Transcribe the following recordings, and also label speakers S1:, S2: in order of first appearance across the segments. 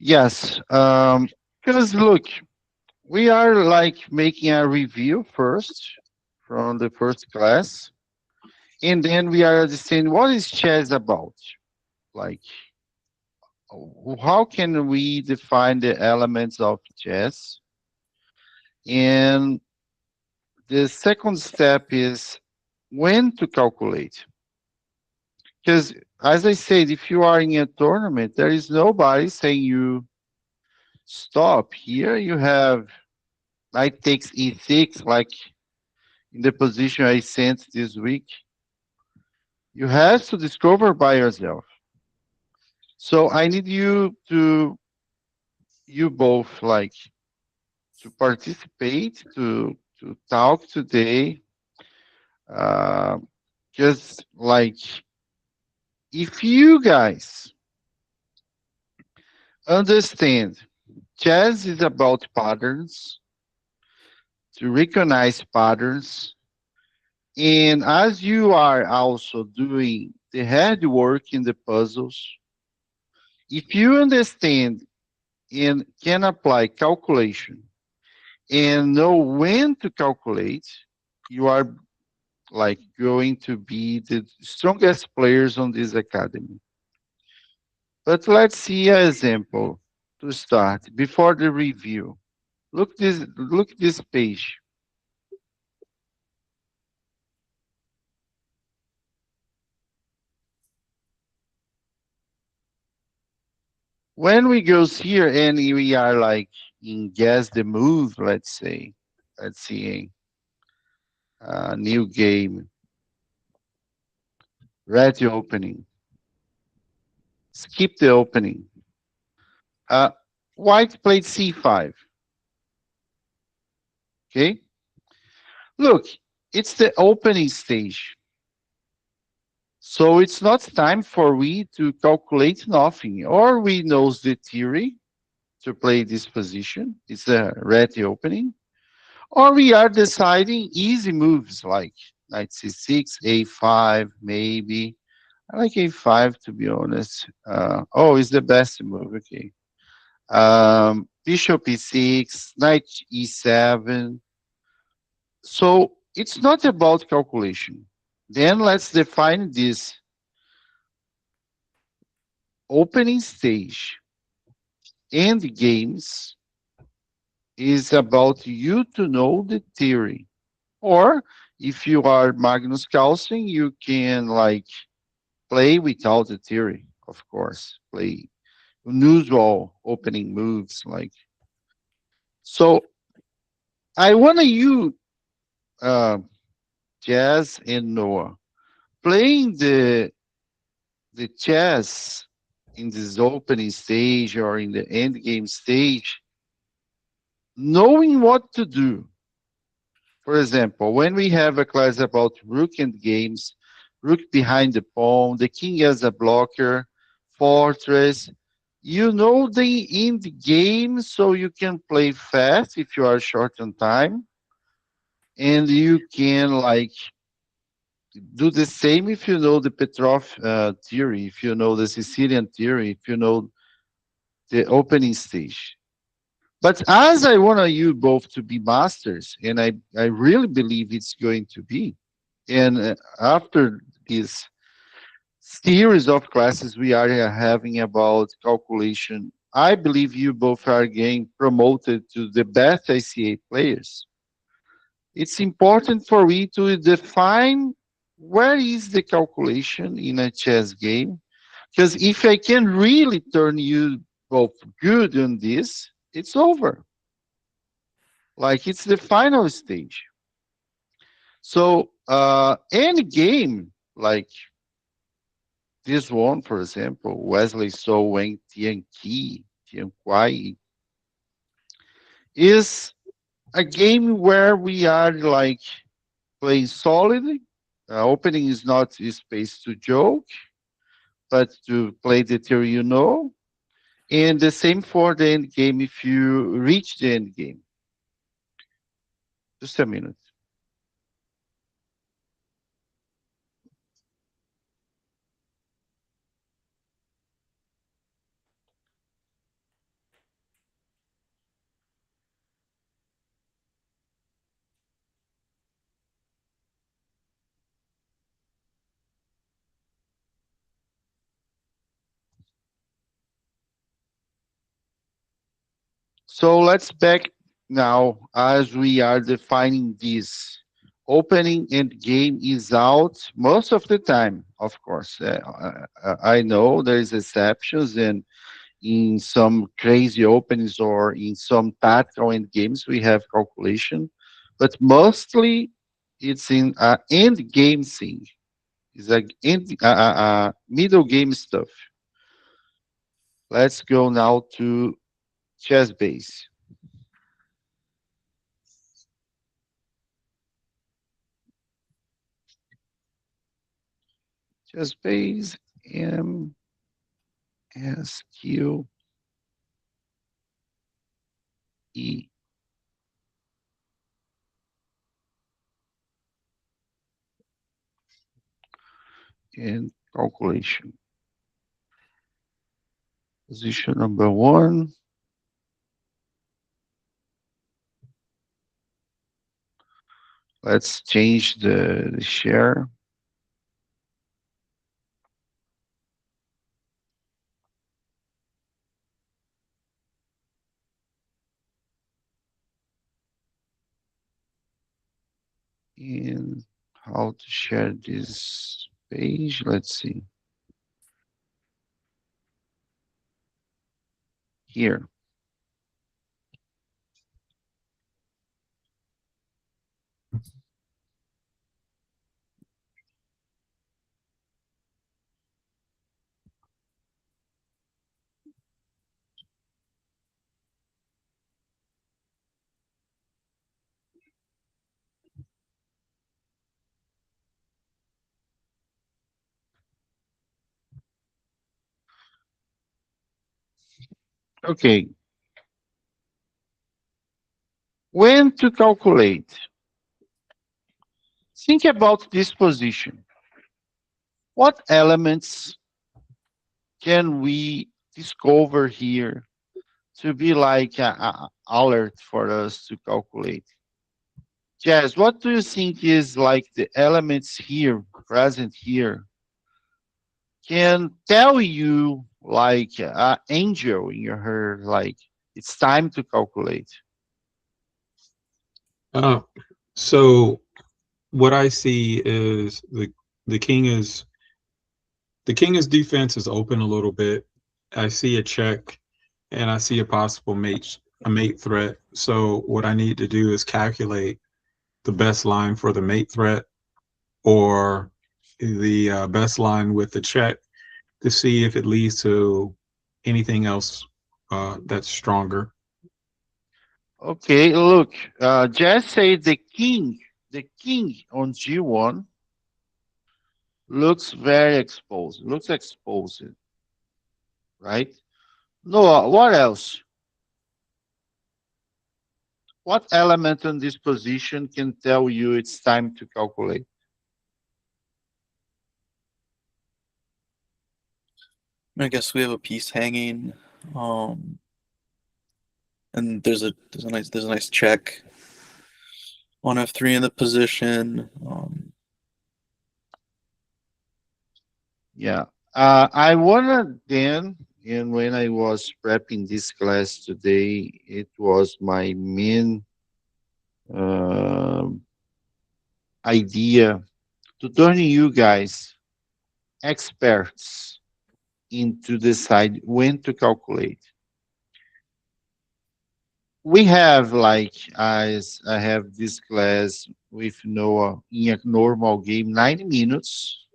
S1: Yes. Because look, we are like making a review first from the first class, and then we are understanding what is chess about. Like, how can we define the elements of chess? And the second step is when to calculate. Because, as I said, if you are in a tournament, there is nobody saying you stop. Here you have knight takes e6, like in the position I sent this week. You have to discover by yourself. So I need you both, like, to participate, to talk today. Uh, just like if you guys understand, chess is about patterns, to recognize patterns, and as you are also doing the hard work in the puzzles, if you understand and can apply calculation and know when to calculate, you are like going to be the strongest players on this academy. But let's see an example to start before the review. Look this page. When we goes here and we are like in guess the move, let's say, let's see a new game, red opening, skip the opening. Uh, White played c5. Okay, look, it's the opening stage. So it's not time for we to calculate nothing, or we knows the theory to play this position. It's a red opening, or we are deciding easy moves like knight c6, a5, maybe. I like a5 to be honest. Oh, it's the best move. Okay. Bishop e6, knight e7. So it's not about calculation. Then let's define this opening stage. End games is about you to know the theory. Or if you are Magnus Carlsen, you can like play without the theory, of course. Play unusual opening moves like so. I want you, uh, Jazz and Noah, playing the chess in this opening stage or in the end game stage, knowing what to do. For example, when we have a class about rook and games, rook behind the pawn, the king as a blocker, fortress, you know the end game so you can play fast if you are short on time, and you can like do the same if you know the Petrov theory, if you know the Sicilian theory, if you know the opening stage. But as I want you both to be masters, and I really believe it's going to be, and after this series of classes we are having about calculation, I believe you both are getting promoted to the best ICA players. It's important for we to define where is the calculation in a chess game. Because if I can really turn you both good on this, it's over. Like it's the final stage. So any game like this one, for example, Wesley So Wang Tian Qi, Tian Kuai, is a game where we are like playing solidly. Opening is not a space to joke, but to play the theory you know. And the same for the end game if you reach the end game. Just a minute. So let's back now as we are defining this. Opening end game is out most of the time, of course. I know there's exceptions, and in some crazy openings or in some tactical end games we have calculation, but mostly it's in end game thing. It's like middle game stuff. Let's go now to chess base. Chess base MSQE and calculation. Position number one. Let's change the share. And how to share this page. Let's see. Here. Okay. When to calculate? Think about this position. What elements can we discover here to be like a alert for us to calculate? Jazz, what do you think is like the elements here, present here, can tell you like angel in your heart, like it's time to calculate?
S2: Uh, so what I see is the king is the king is defense is open a little bit. I see a check and I see a mate threat. So what I need to do is calculate the best line for the mate threat or the best line with the check to see if it leads to anything else that's stronger.
S1: Okay, look, Jazz said the king on G1 looks very exposed, looks exposed, right? Noah, what else? What element in this position can tell you it's time to calculate?
S3: I guess we have a piece hanging, um, and there's a nice check on f3 in the position.
S1: Yeah. I wanna then, and when I was prepping this class today, it was my main um idea to turn you guys experts into decide when to calculate. We have like as I have this class with Noah in a normal game, 90 minutes.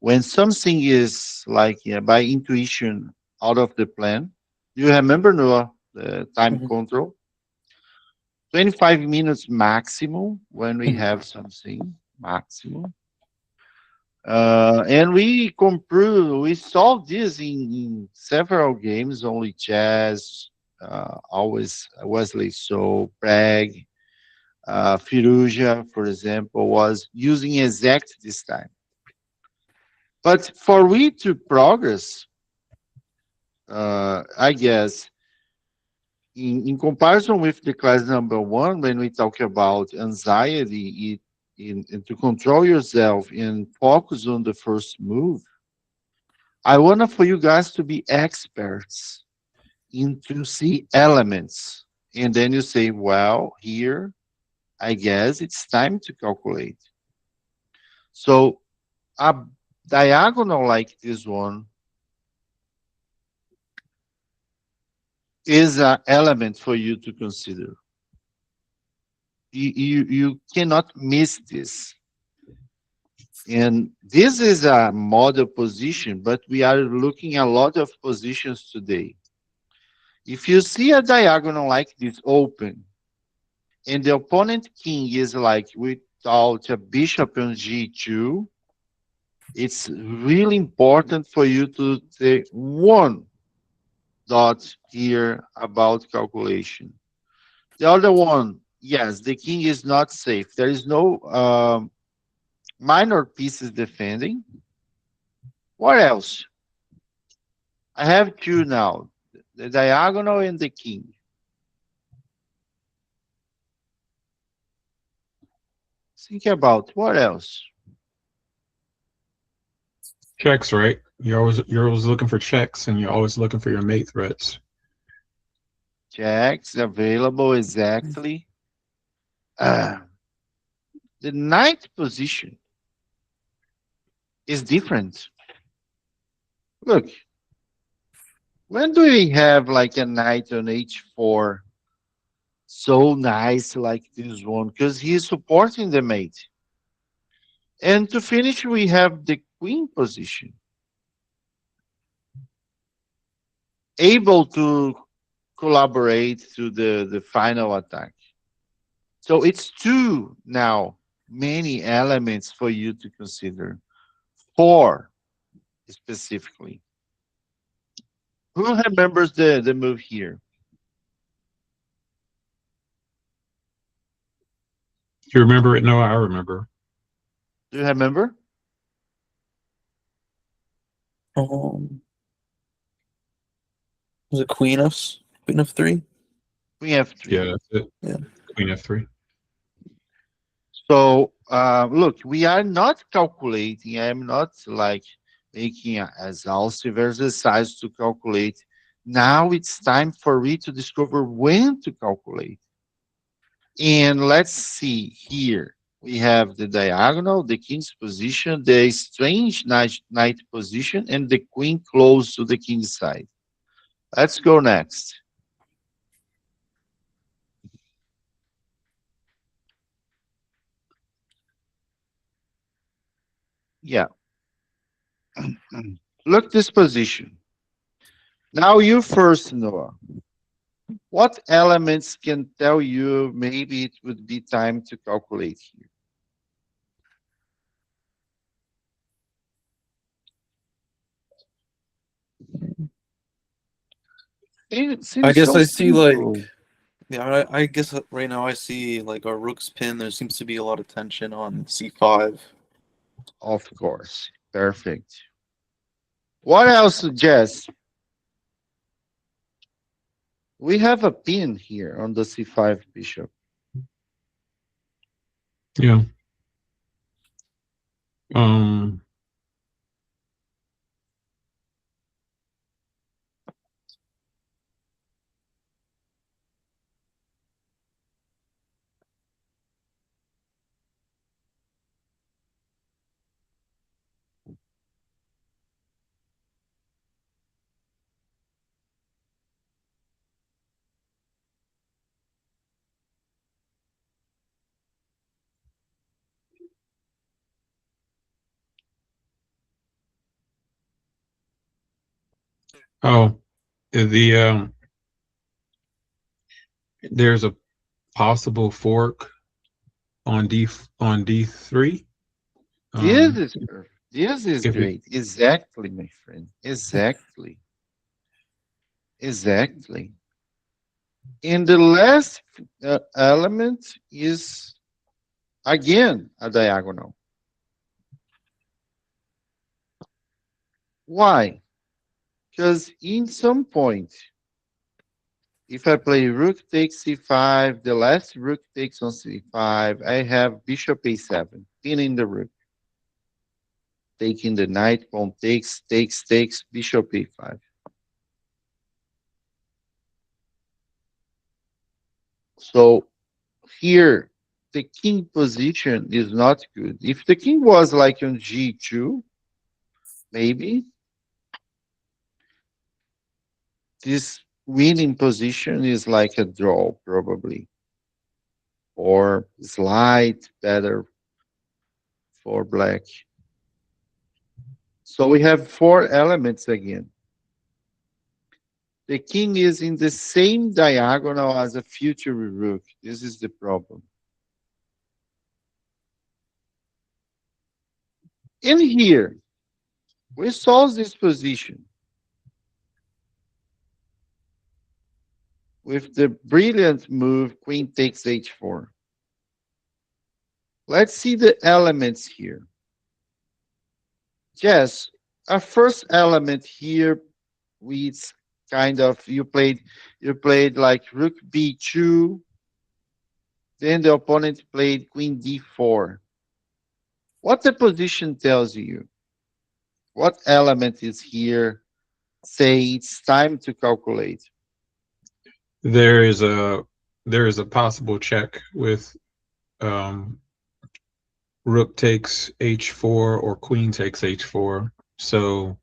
S1: When something is like by intuition out of the plan, you remember Noah the time
S3: Mhm.
S1: control? 25 minutes maximum when we
S3: Mhm.
S1: have something maximum. And we solved this in several games, only chess, always Wesley So, Prague, Firuja, for example, was using exact this time. But for we to progress, I guess, in comparison with the class number one, when we talk about anxiety, in to control yourself and focus on the first move, I want for you guys to be experts into C elements. And then you say, well, here, I guess it's time to calculate. So a diagonal like this one is an element for you to consider. You cannot miss this. And this is a model position, but we are looking at a lot of positions today. If you see a diagonal like this open, and the opponent king is like without a bishop on g2, it's really important for you to take one dot here about calculation. The other one, yes, the king is not safe. There is no minor pieces defending. What else? I have two now, the diagonal and the king. Think about what else?
S2: Checks, right? You're always looking for checks, and you're always looking for your mate threats.
S1: Checks available exactly. The knight position is different. Look, when do we have like a knight on h4 so nice like this one? Because he's supporting the mate. And to finish, we have the queen position. Able to collaborate to the final attack. So it's two now, many elements for you to consider. Four specifically. Who remembers the move here?
S2: You remember it? No, I remember.
S1: Do you remember?
S3: Was it Queen of 3?
S1: We have three.
S2: Yeah, that's it.
S3: Yeah.
S2: Queen f3.
S1: So look, we are not calculating. I'm not like making an exhaustive exercise to calculate. Now it's time for me to discover when to calculate. And let's see here. We have the diagonal, the king's position, the strange knight position, and the queen close to the king's side. Let's go next. Yeah. Look this position. Now you first, Noah. What elements can tell you maybe it would be time to calculate here? It
S3: I
S1: seems
S3: guess
S1: so
S3: I see like
S1: simple.
S3: yeah. I guess right now I see like our rook's pin. There seems to be a lot of tension on c5.
S1: Of course. Perfect. What else, Jess? We have a pin here on the c5 bishop.
S2: Yeah. Um. Oh, the there's a possible fork on D3.
S1: This is perfect. This is
S2: If it
S1: great. Exactly, my friend. Exactly. Exactly. And the last element is again a diagonal. Why? Because in some point, if I play rook takes c5, the last rook takes on c5, I have bishop a7, pinning the rook. Taking the knight, pawn takes, bishop a5. So here, the king position is not good. If the king was like on G2, maybe this winning position is like a draw, probably, or slight better for black. So we have four elements again. The king is in the same diagonal as a future rook. This is the problem. In here, we solve this position with the brilliant move queen takes h4. Let's see the elements here. Yes, a first element here, we kind of you played like rook b2, then the opponent played queen d4. What the position tells you? What element is here? Say it's time to calculate.
S2: There is a possible check with rook takes h4 or queen takes h4. So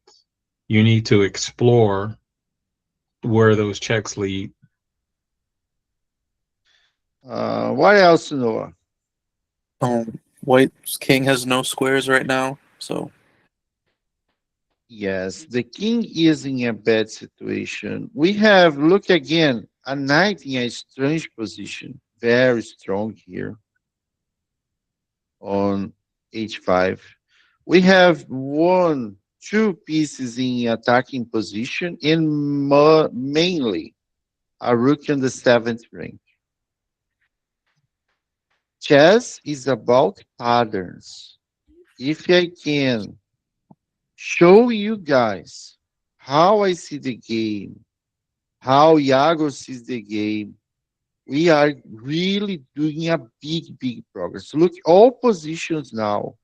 S2: you need to explore where those checks lead.
S1: What else, Noah?
S3: White's king has no squares right now, so
S1: Yes, the king is in a bad situation. We have, look again, a knight in a strange position. Very strong here on h5. We have two pieces in attacking position, and mainly a rook in the seventh rank. Chess is about patterns. If I can show you guys how I see the game, how Iago sees the game, we are really doing a big progress. Look, all positions now,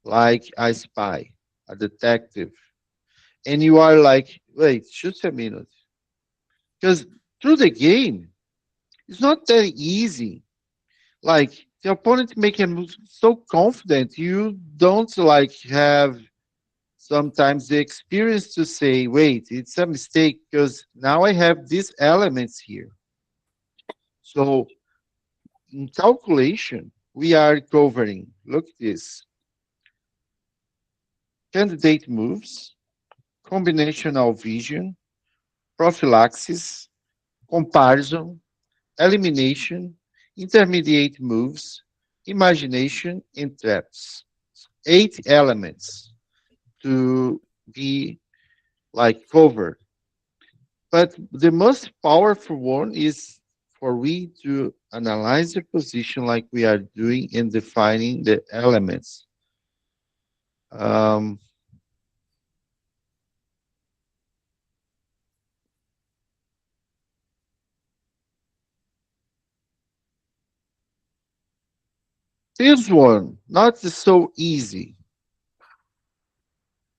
S1: like a spy, a detective, and you are like, wait, just a minute. Because through the game, it's not that easy. Like the opponent make a move so confident, you don't like have sometimes the experience to say, wait, it's a mistake because now I have these elements here. So in calculation, we are covering, look this, candidate moves, combinational vision, prophylaxis, comparison, elimination, intermediate moves, imagination, and traps. 8 elements to be like covered. But the most powerful one is for we to analyze the position like we are doing in defining the elements. Um, this one, not so easy,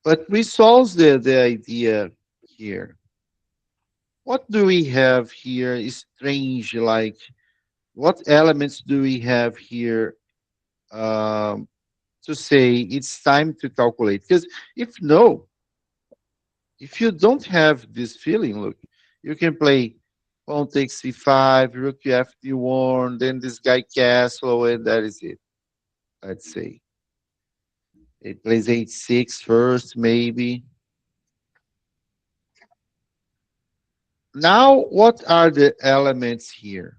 S1: but we solve the idea here. What do we have here is strange, like what elements do we have here um, to say it's time to calculate? Because if no, if you don't have this feeling, look, you can play pawn takes c5, rook fd1, then this guy castle, and that is it. Let's say it plays h6 first, maybe. Now, what are the elements here?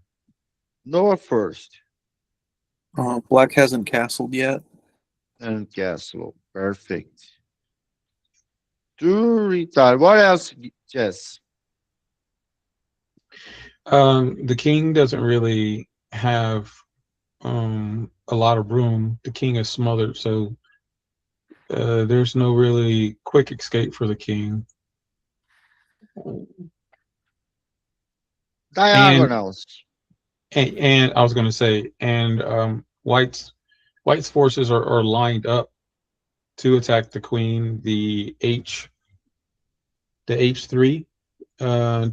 S1: Noah first,
S3: black hasn't castled yet.
S1: and castle. Perfect. To retire. What else, Jess?
S2: The king doesn't really have a lot of room. The king is smothered, so there's no really quick escape for the king. And
S1: Diagonals.
S2: and I was going to say, and White's forces are lined up to attack the queen. The h3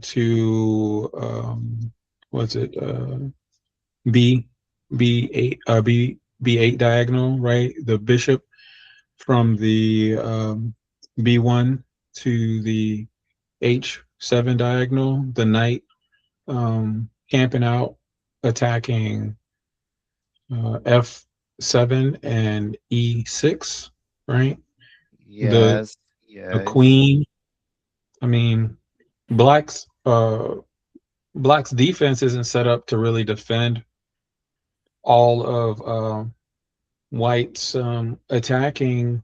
S2: to what's it? B B8 B8 diagonal, right? The bishop from the B1 to the H7 diagonal, the knight camping out, attacking F7 and E6, right? The
S1: Yes,
S2: the
S1: yes,
S2: queen. I mean, blacks blacks defense isn't set up to really defend all of white's attacking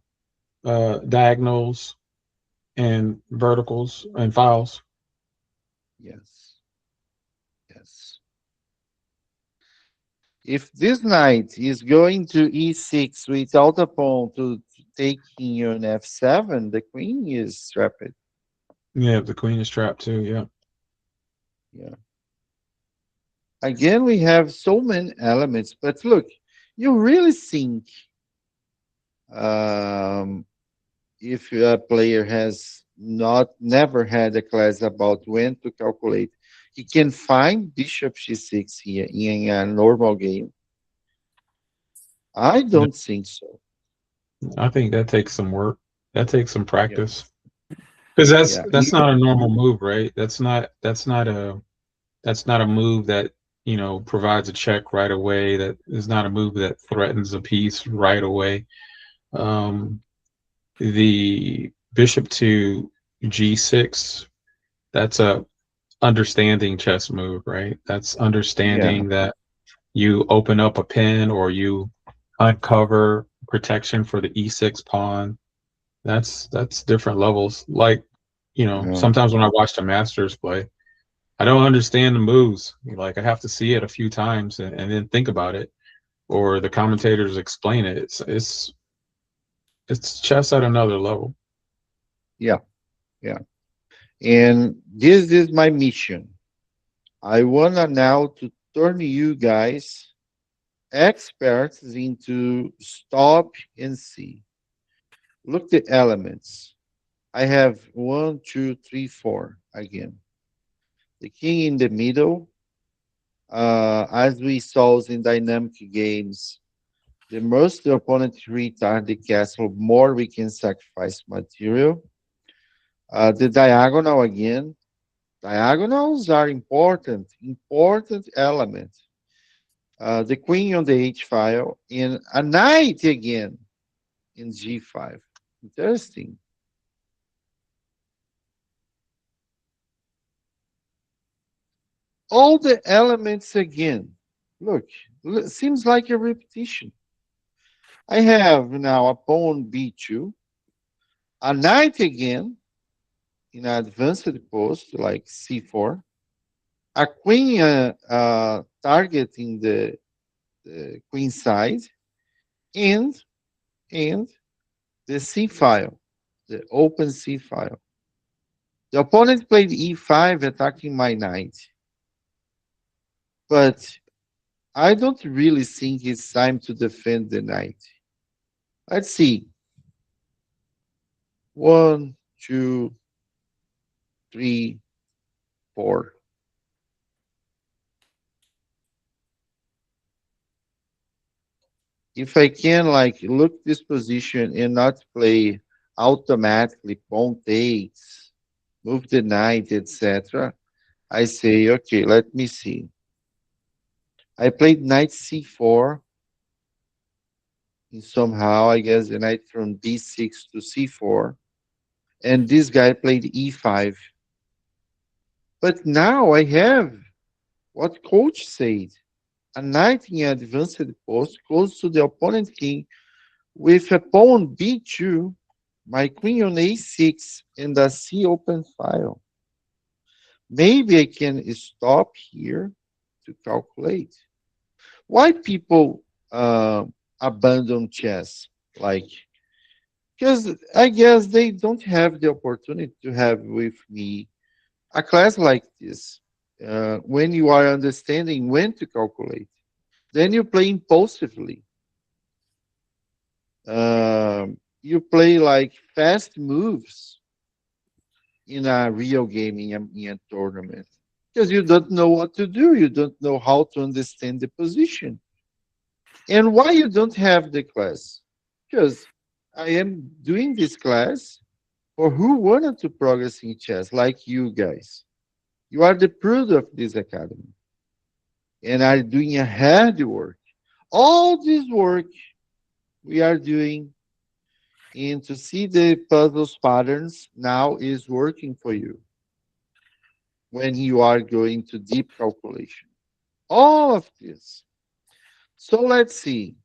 S2: diagonals and verticals and files.
S1: yes, yes. If this knight is going to e6 without a pawn to taking on f7, the queen is trapped.
S2: Yeah, the queen is trapped too. Yeah.
S1: Yeah. Again, we have so many elements, but look, you really think um, if a player has not never had a class about when to calculate, he can find bishop g6 here in a normal game. I
S2: Yeah.
S1: don't think so.
S2: I think that takes some work. That takes some
S1: Yeah,
S2: practice. Because that's
S1: yeah,
S2: that's not a normal move, right? That's not a move that, provides a check right away. That is not a move that threatens a piece right away. Um, the bishop to g6, that's a understanding chess move, right? That's
S1: yeah,
S2: understanding that you open up a pin or you uncover protection for the e6 pawn. That's different levels. Like,
S1: yeah,
S2: sometimes when I watch the masters play, I don't understand the moves. Like I have to see it a few times and then think about it, or the commentators explain it. It's chess at another level.
S1: yeah, yeah. And this is my mission. I wanna now to turn you guys experts into stop and see. Look the elements. I have one, two, three, four again. The king in the middle. As we saw in dynamic games, the most the opponent retard the castle, more we can sacrifice material. The diagonal again. Diagonals are important, important element. The queen on the H file and a knight again in G5. Interesting. All the elements again. Look, seems like a repetition. I have now a pawn B2, a knight again in an advanced post like C4, a queen targeting the queen side, and and the C file, the open C file. The opponent played E5 attacking my knight, but I don't really think it's time to defend the knight. Let's see. One, two, three, four. If I can like look this position and not play automatically pawn takes, move the knight, etc., I say, okay, let me see. I played knight c4, and somehow I guess the knight from d6 to c4, and this guy played e5. But now I have what coach said, a knight in advanced post close to the opponent king with a pawn b2, my queen on a6, and a c open file. Maybe I can stop here to calculate. Why people abandon chess? Like, because I guess they don't have the opportunity to have with me a class like this. When you are understanding when to calculate, then you play impulsively. You play like fast moves in a real game in a tournament. because you don't know what to do. You don't know how to understand the position. And why you don't have the class? Because I am doing this class for who wanted to progress in chess, like you guys. You are the product of this academy and are doing a hard work. All this work we are doing and to see the puzzles patterns now is working for you when you are going to deep calculation. All of this. So let's see.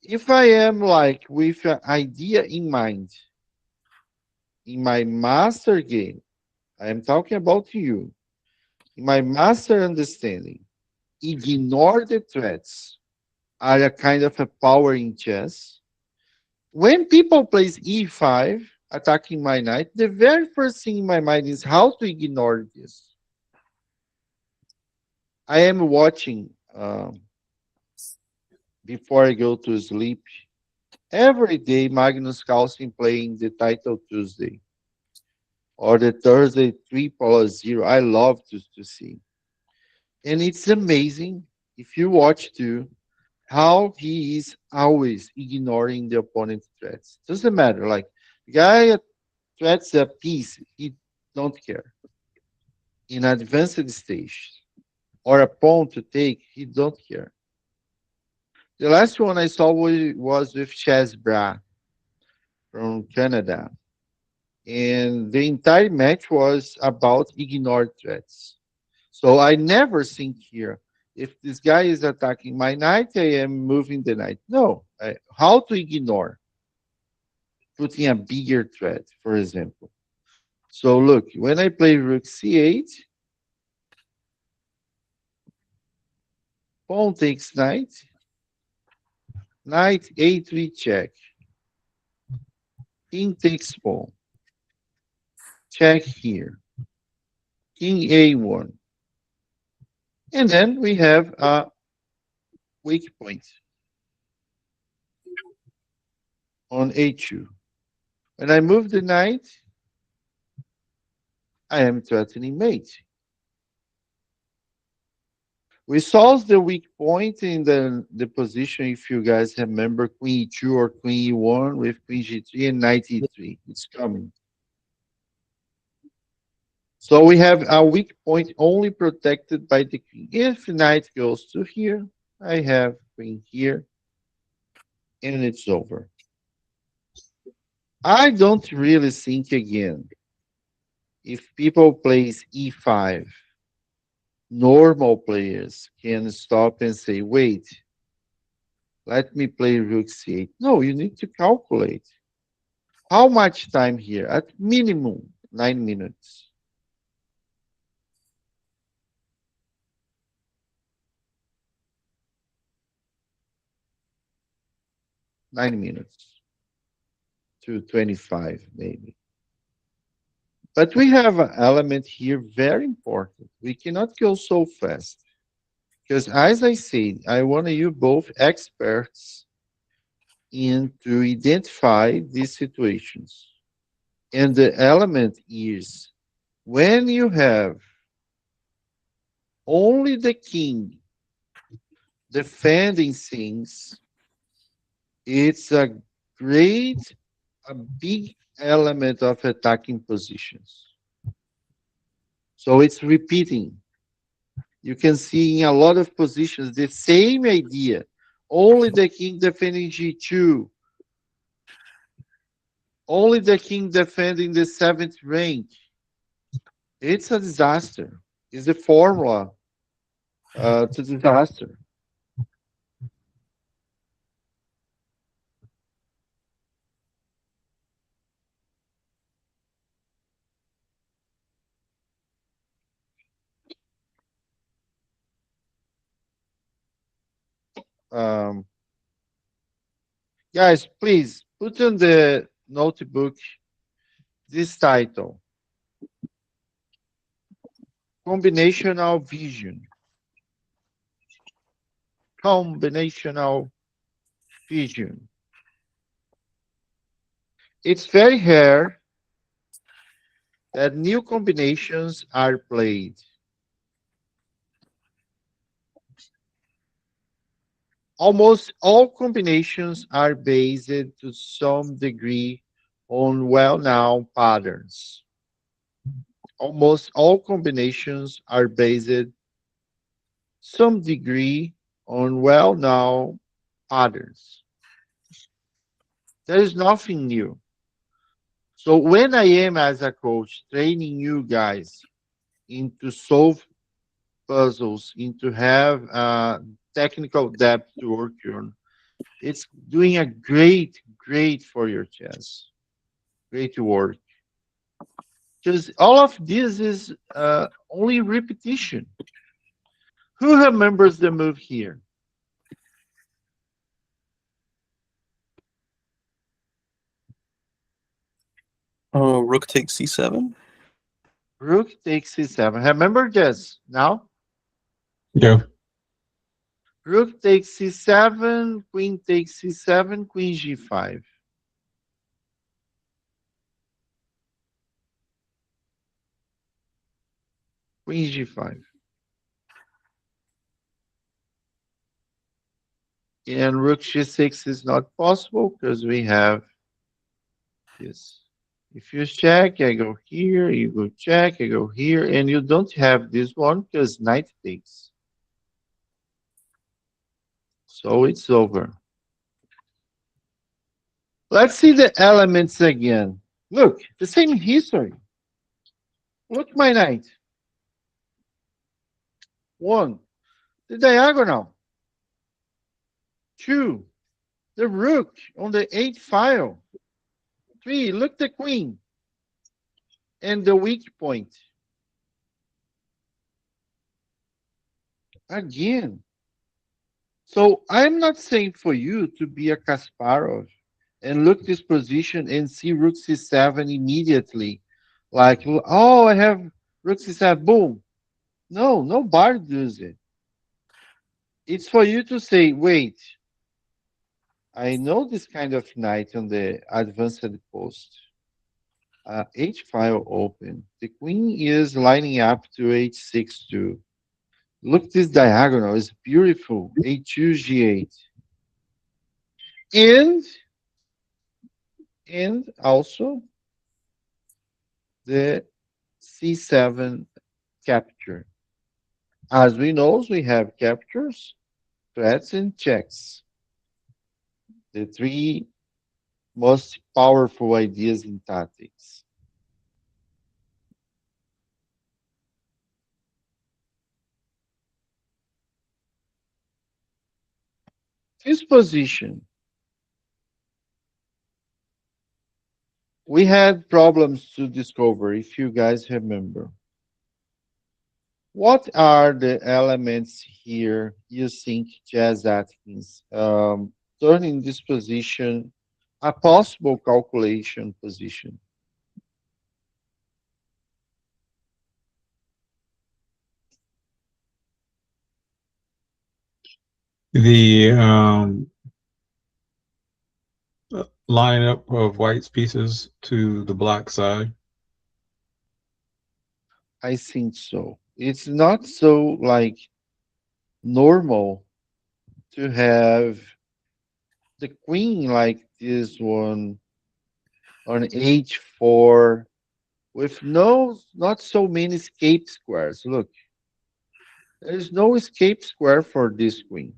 S1: If I am like with an idea in mind in my master game, I am talking about you. In my master understanding, ignore the threats are a kind of a power in chess. When people plays e5, attacking my knight, the very first thing in my mind is how to ignore this. I am watching before I go to sleep every day Magnus Carlsen playing the title Tuesday or the Thursday 3+0. I love to see. And it's amazing if you watch too how he is always ignoring the opponent's threats. Doesn't matter. Like the guy threats a piece, he don't care. In advanced stage or a pawn to take, he don't care. The last one I saw was with Chess Bra from Canada. And the entire match was about ignored threats. So I never think here, if this guy is attacking my knight, I am moving the knight. No, how to ignore putting a bigger threat, for example. So look, when I play rook c8, pawn takes knight, knight a3 check, king takes pawn, check here, king a1. And then we have a weak point on a2. When I move the knight, I am threatening mate. We solved the weak point in the position, if you guys remember, queen e2 or queen e1 with queen g3 and knight e3. It's coming. So we have a weak point only protected by the queen. If knight goes to here, I have queen here, and it's over. I don't really think again. If people plays e5, normal players can stop and say, wait, let me play rook c8. No, you need to calculate. How much time here? At minimum, 9 minutes. Nine minutes to 25, maybe. But we have an element here very important. We cannot go so fast. Because as I said, I want you both experts in to identify these situations. And the element is when you have only the king defending things, it's a great, a big element of attacking positions. So it's repeating. You can see in a lot of positions the same idea. Only the king defending g2. Only the king defending the seventh rank. It's a disaster. It's the formula to disaster. Um, guys, please put on the notebook this title, Combinational Vision. Combinational Vision. It's very rare that new combinations are played. Almost all combinations are based to some degree on well-known patterns. Almost all combinations are based some degree on well-known patterns. There is nothing new. So when I am as a coach training you guys into solve puzzles, into have technical depth to work on, it's doing a great for your chess. Great work. Because all of this is only repetition. Who remembers the move here?
S3: Oh, rook takes c7.
S1: Rook takes c7. Remember this now?
S2: Yeah.
S1: Rook takes c7, queen takes c7, queen g5. Queen g5. And rook g6 is not possible because we have this. If you check, I go here, you go check, I go here, and you don't have this one because knight takes. So it's over. Let's see the elements again. Look, the same history. Look my knight. 1, the diagonal. 2, the rook on the 8th file. 3, look the queen. And the weak point. Again. So I'm not saying for you to be a Kasparov and look this position and see rook c7 immediately. Like, oh, I have rook c7, boom. No, nobody does it. It's for you to say, wait, I know this kind of knight on the advanced post. H file open. The queen is lining up to h6 too. Look, this diagonal is beautiful. h2 g8. And also the c7 capture. As we know, we have captures, threats, and checks. The three most powerful ideas in tactics. This position, we had problems to discover, if you guys remember. What are the elements here you think, Jazz Atkins, turning this position a possible calculation position?
S2: The line up of white's pieces to the black side.
S1: I think so. It's not so like normal to have the queen like this one on h4 with not so many escape squares. Look, there's no escape square for this queen.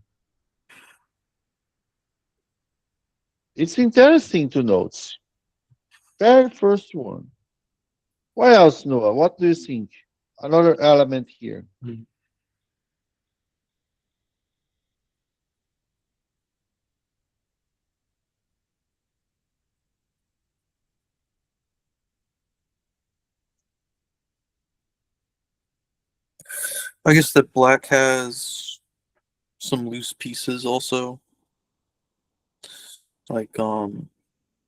S1: It's interesting to note. Very first one. What else, Noah? What do you think? Another element here.
S3: I guess that black has some loose pieces also, like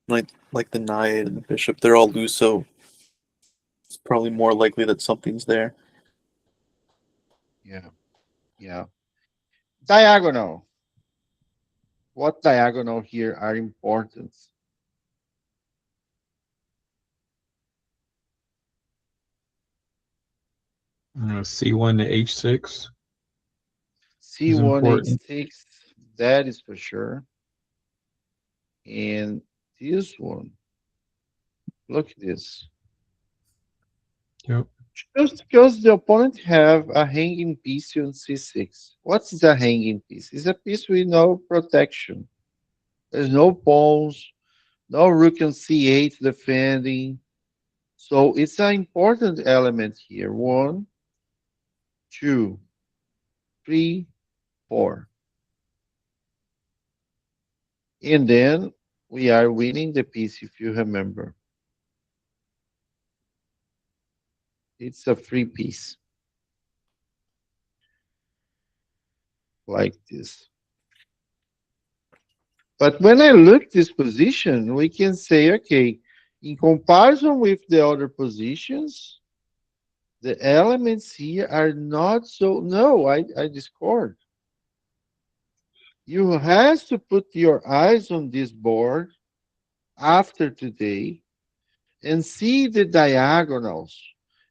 S3: like the knight and the bishop. They're all loose, so it's probably more likely that something's there.
S1: Yeah, yeah. Diagonal. What diagonal here are important?
S2: C1 to H6 is
S1: C1,
S2: important.
S1: H6. That is for sure. And this one, look at this.
S2: Yep.
S1: Just because the opponent have a hanging piece on c6. What is a hanging piece? It's a piece with no protection. There's no pawns, no rook on c8 defending. So it's an important element here. One, two, three, four. And then we are winning the piece, if you remember. It's a free piece, like this. But when I look this position, we can say, okay, in comparison with the other positions, the elements here are not so, no, I discord. You have to put your eyes on this board after today and see the diagonals.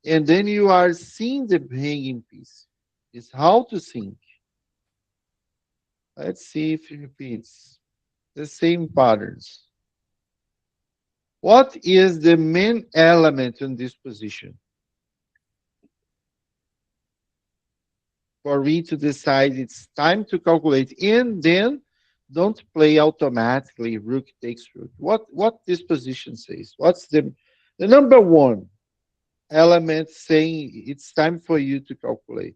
S1: And then you are seeing the hanging piece. It's how to think. Let's see if it repeats the same patterns. What is the main element in this position? For me to decide it's time to calculate, and then don't play automatically rook takes rook. What this position says? What's the number one element saying it's time for you to calculate?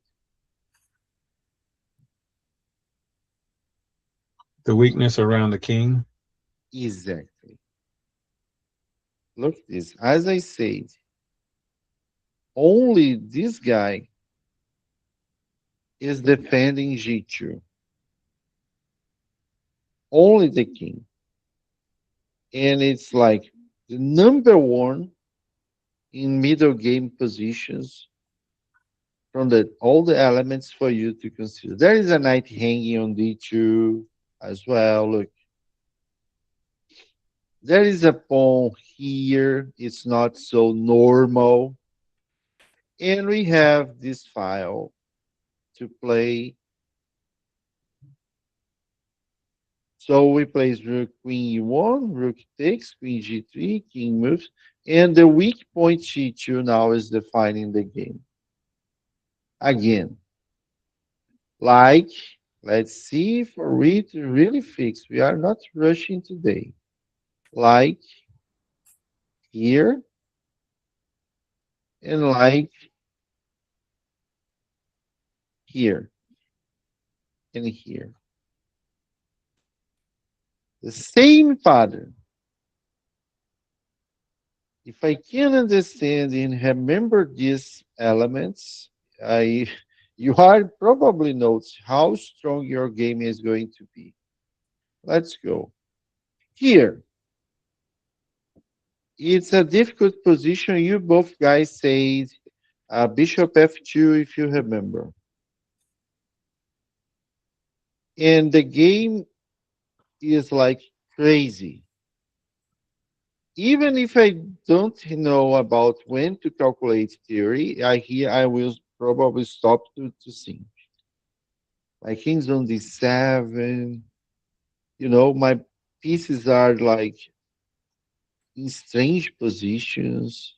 S2: The weakness around the king.
S1: Exactly. Look at this. As I said, only this guy is defending G2. Only the king. And it's like the number one in middle game positions from all the elements for you to consider. There is a knight hanging on D2 as well. Look, there is a pawn here. It's not so normal. And we have this file to play. So we play rook queen e1, rook takes, queen g3, king moves, and the weak point g2 now is defining the game. Again, like, let's see for it to really fix. We are not rushing today. Like here, and like here, and here. The same pattern. If I can understand and remember these elements, I you are probably notes how strong your game is going to be. Let's go. Here, it's a difficult position. You both guys said bishop f2, if you remember. And the game is like crazy. Even if I don't know about when to calculate theory, I will probably stop to think. My king's on d7. You know, my pieces are like in strange positions.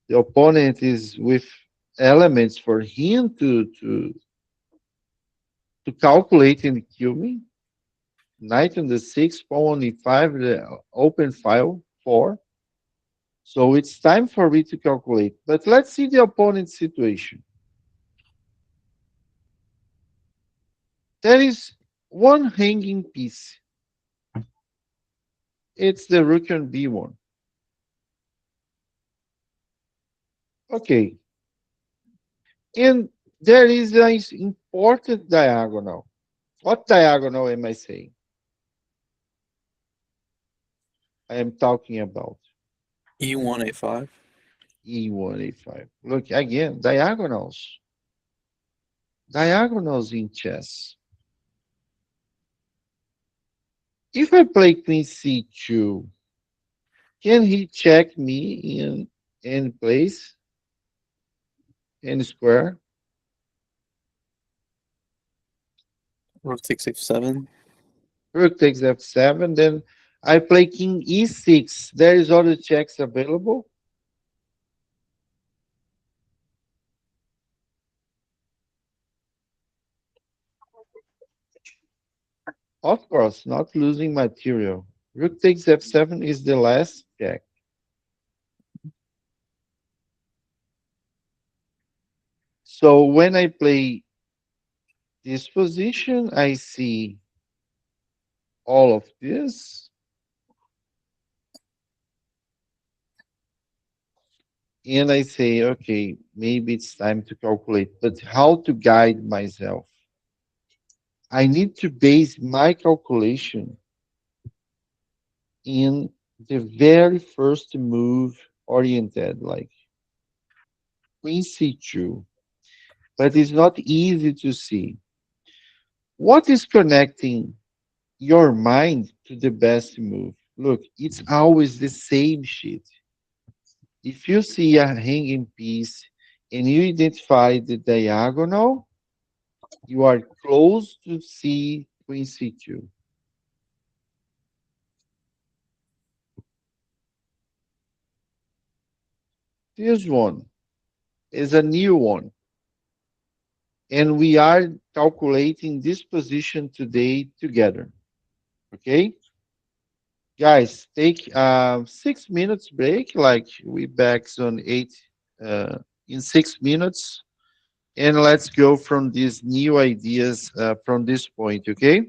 S1: The opponent is with elements for him to calculate and kill me. Knight on the 6, pawn on e5, the open file 4. So it's time for me to calculate. But let's see the opponent's situation. There is one hanging piece. It's the rook on b1. Okay. And there is an important diagonal. What diagonal am I saying? I am talking about
S3: E1, A5.
S1: E1, A5. Look, again, diagonals. Diagonals in chess. If I play queen c2, can he check me in any place, any square?
S3: Rook takes F7.
S1: Rook takes F7, then I play King E6. There is other checks available. Of course, not losing material. Rook takes F7 is the last check. So when I play this position, I see all of this, and I say, okay, maybe it's time to calculate, but how to guide myself? I need to base my calculation in the very first move oriented, like Queen C2, but it's not easy to see. What is connecting your mind to the best move? Look, it's always the same shit. If you see a hanging piece and you identify the diagonal, you are close to see Queen C2. This one is a new one, and we are calculating this position today together. Okay, guys, take 6 minutes break. Like we back on eight in 6 minutes, and let's go from these new ideas from this point. Okay.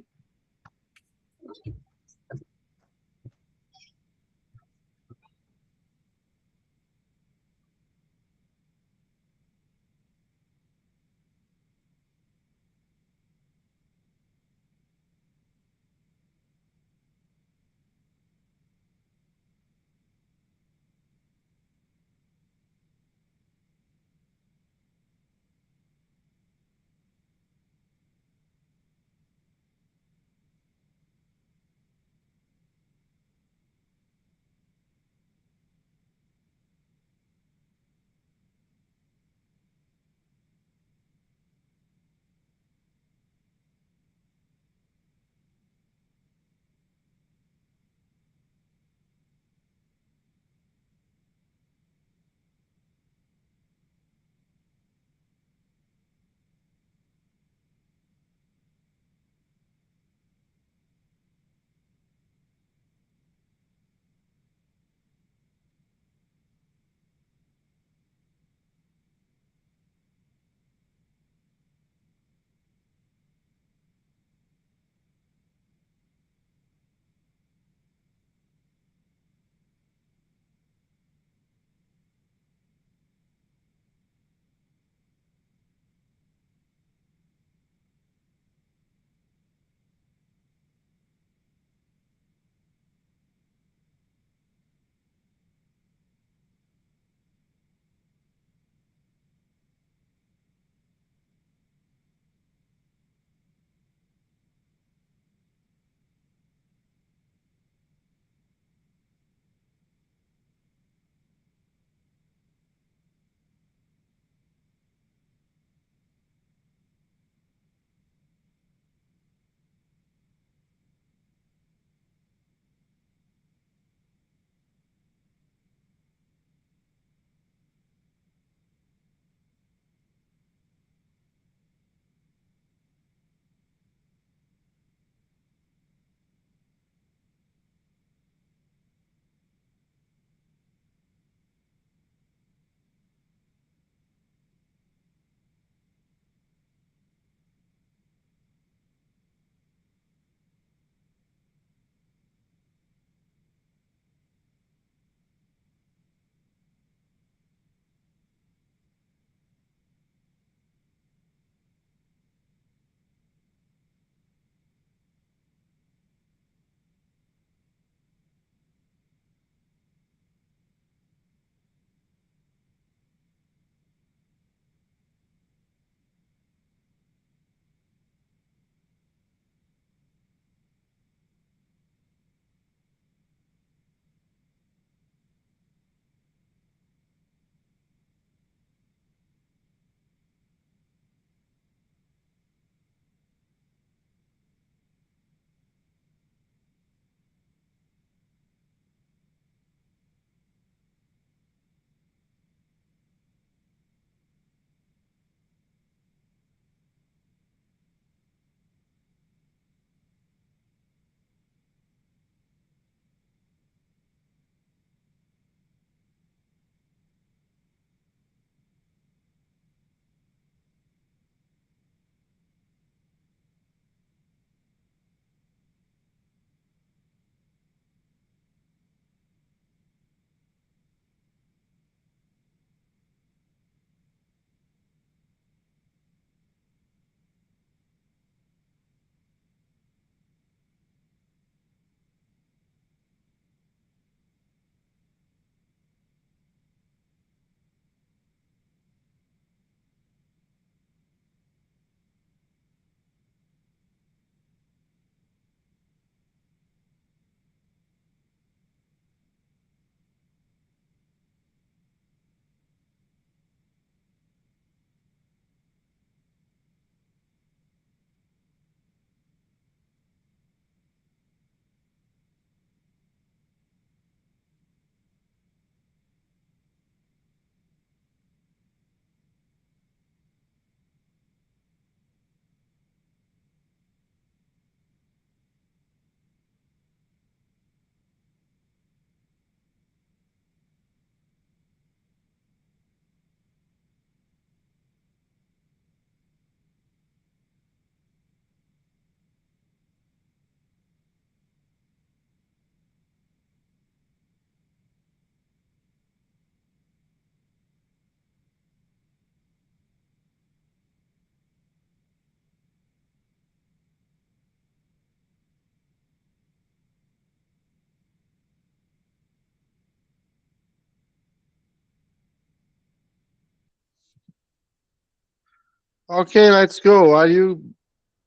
S1: Okay, let's go. Are you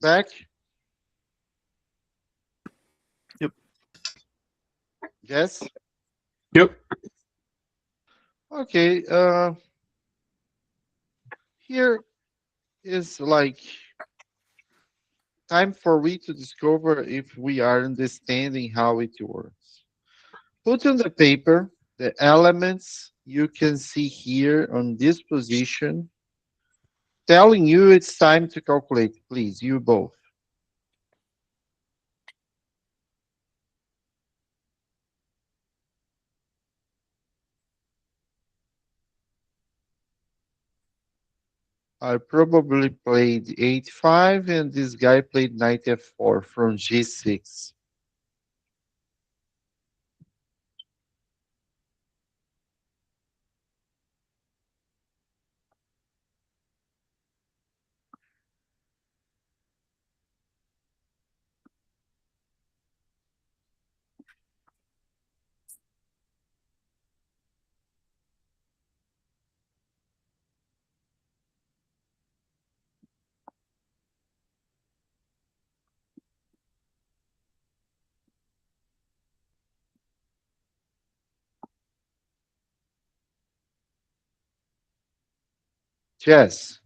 S1: back?
S3: Yep.
S1: Yes.
S2: Yep.
S1: Okay. Here is like time for we to discover if we are understanding how it works. Put on the paper the elements you can see here on this position, telling you it's time to calculate. Please, you both. I probably played 8-5 and this guy played knight f4 from g6. Chess.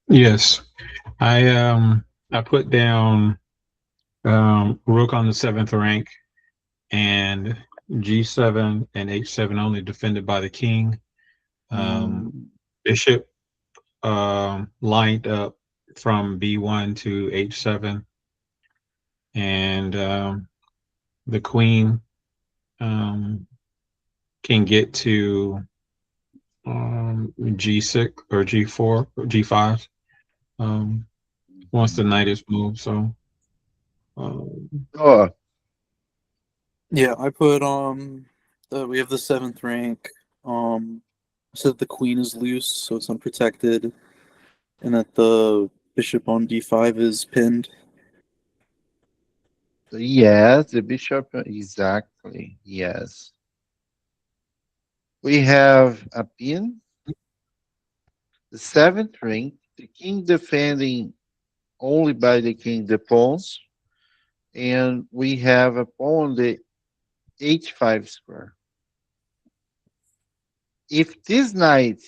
S2: Yes. I put down rook on the seventh rank and g7 and h7 only defended by the king.
S1: Mm,
S2: Bishop lined up from b1 to h7, and the queen um, can get to g6 or g4 or g5 once the knight is moved. So
S1: oh,
S3: Yeah, I put we have the seventh rank. I said the queen is loose, so it's unprotected, and that the bishop on d5 is pinned.
S1: yes, the bishop, exactly. Yes. We have a pin, the seventh ring, the king defending only by the king the pawns, and we have a pawn on the h5 square. If this knight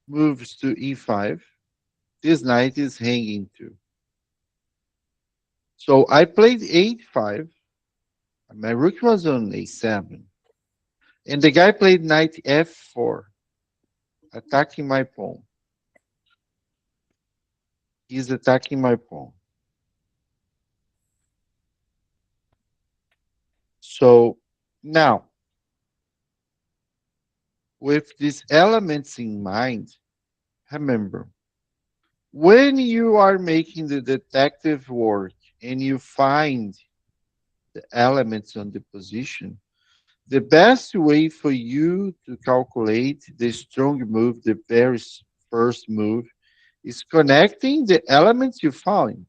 S1: moves to e5, this knight is hanging too. So I played h5, my rook was on a7, and the guy played knight f4, attacking my pawn. He's attacking my pawn. So now, with these elements in mind, remember, when you are making the detective work and you find the elements on the position, the best way for you to calculate the strong move, the very first move, is connecting the elements you find.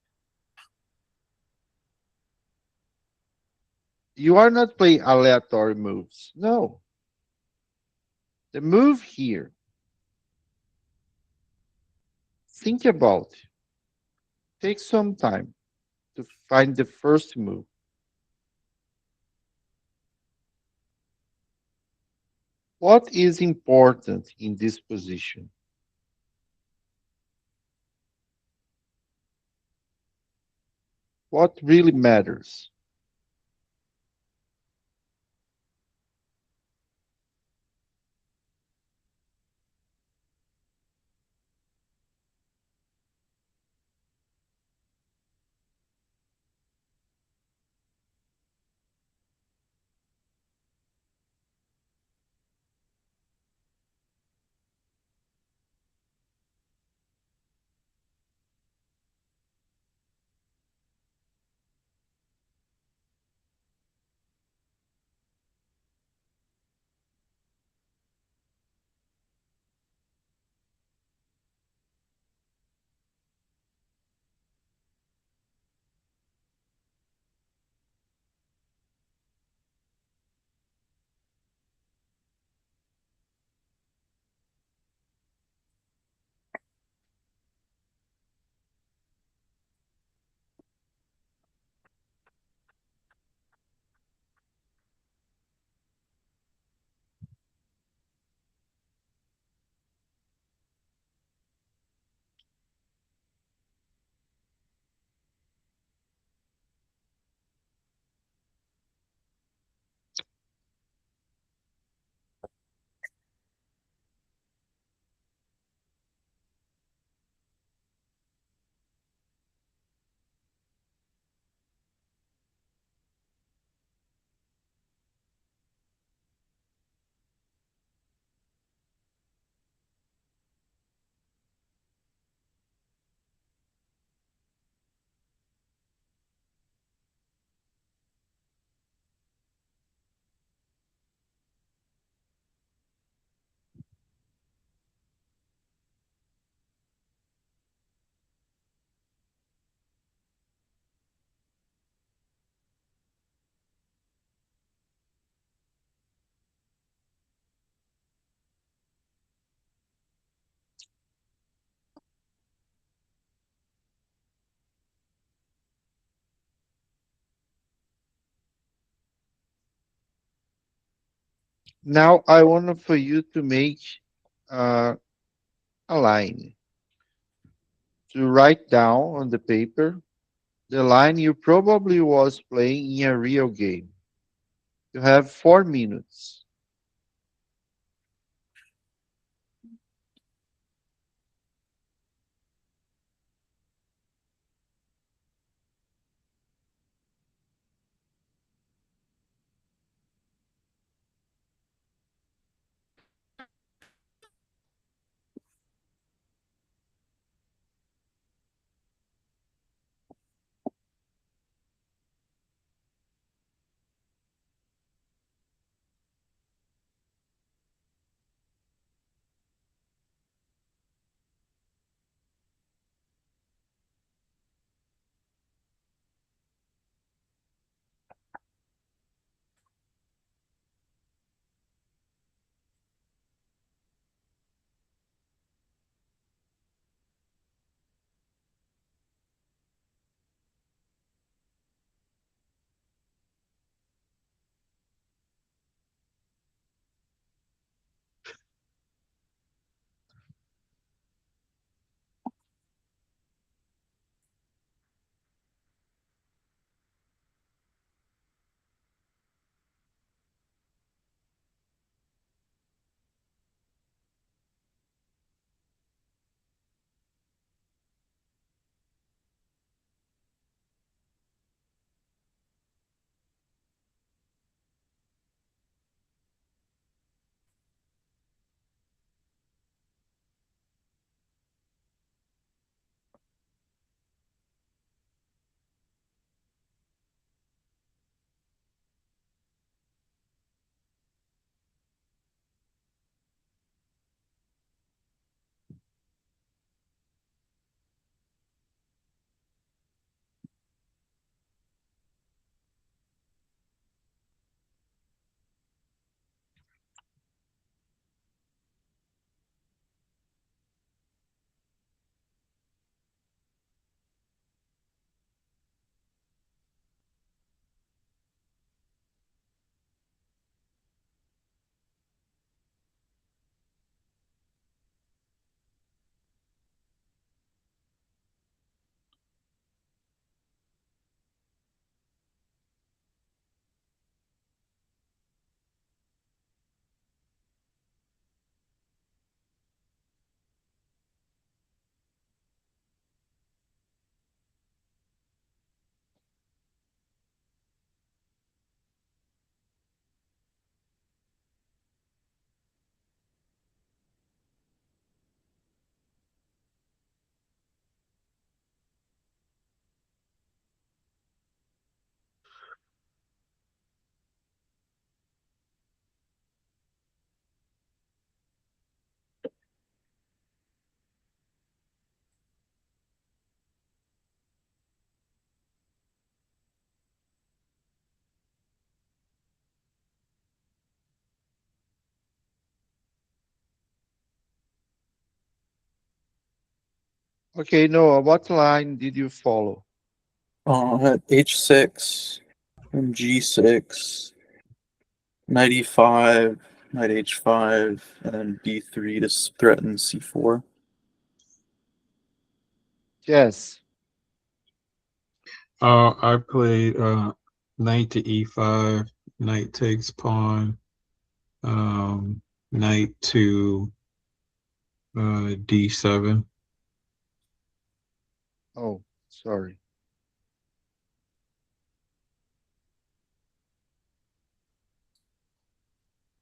S1: You are not playing aleatory moves. No. The move here, think about it. Take some time to find the first move. What is important in this position? What really matters? Now I want for you to make uh, a line, to write down on the paper the line you probably was playing in a real game. You have 4 minutes. Okay, Noah, what line did you follow?
S3: At h6 and g6, knight e5, knight h5, and then b3 to threaten c4.
S1: Yes.
S2: I played knight to e5, knight takes pawn, knight to d7.
S1: Oh, sorry.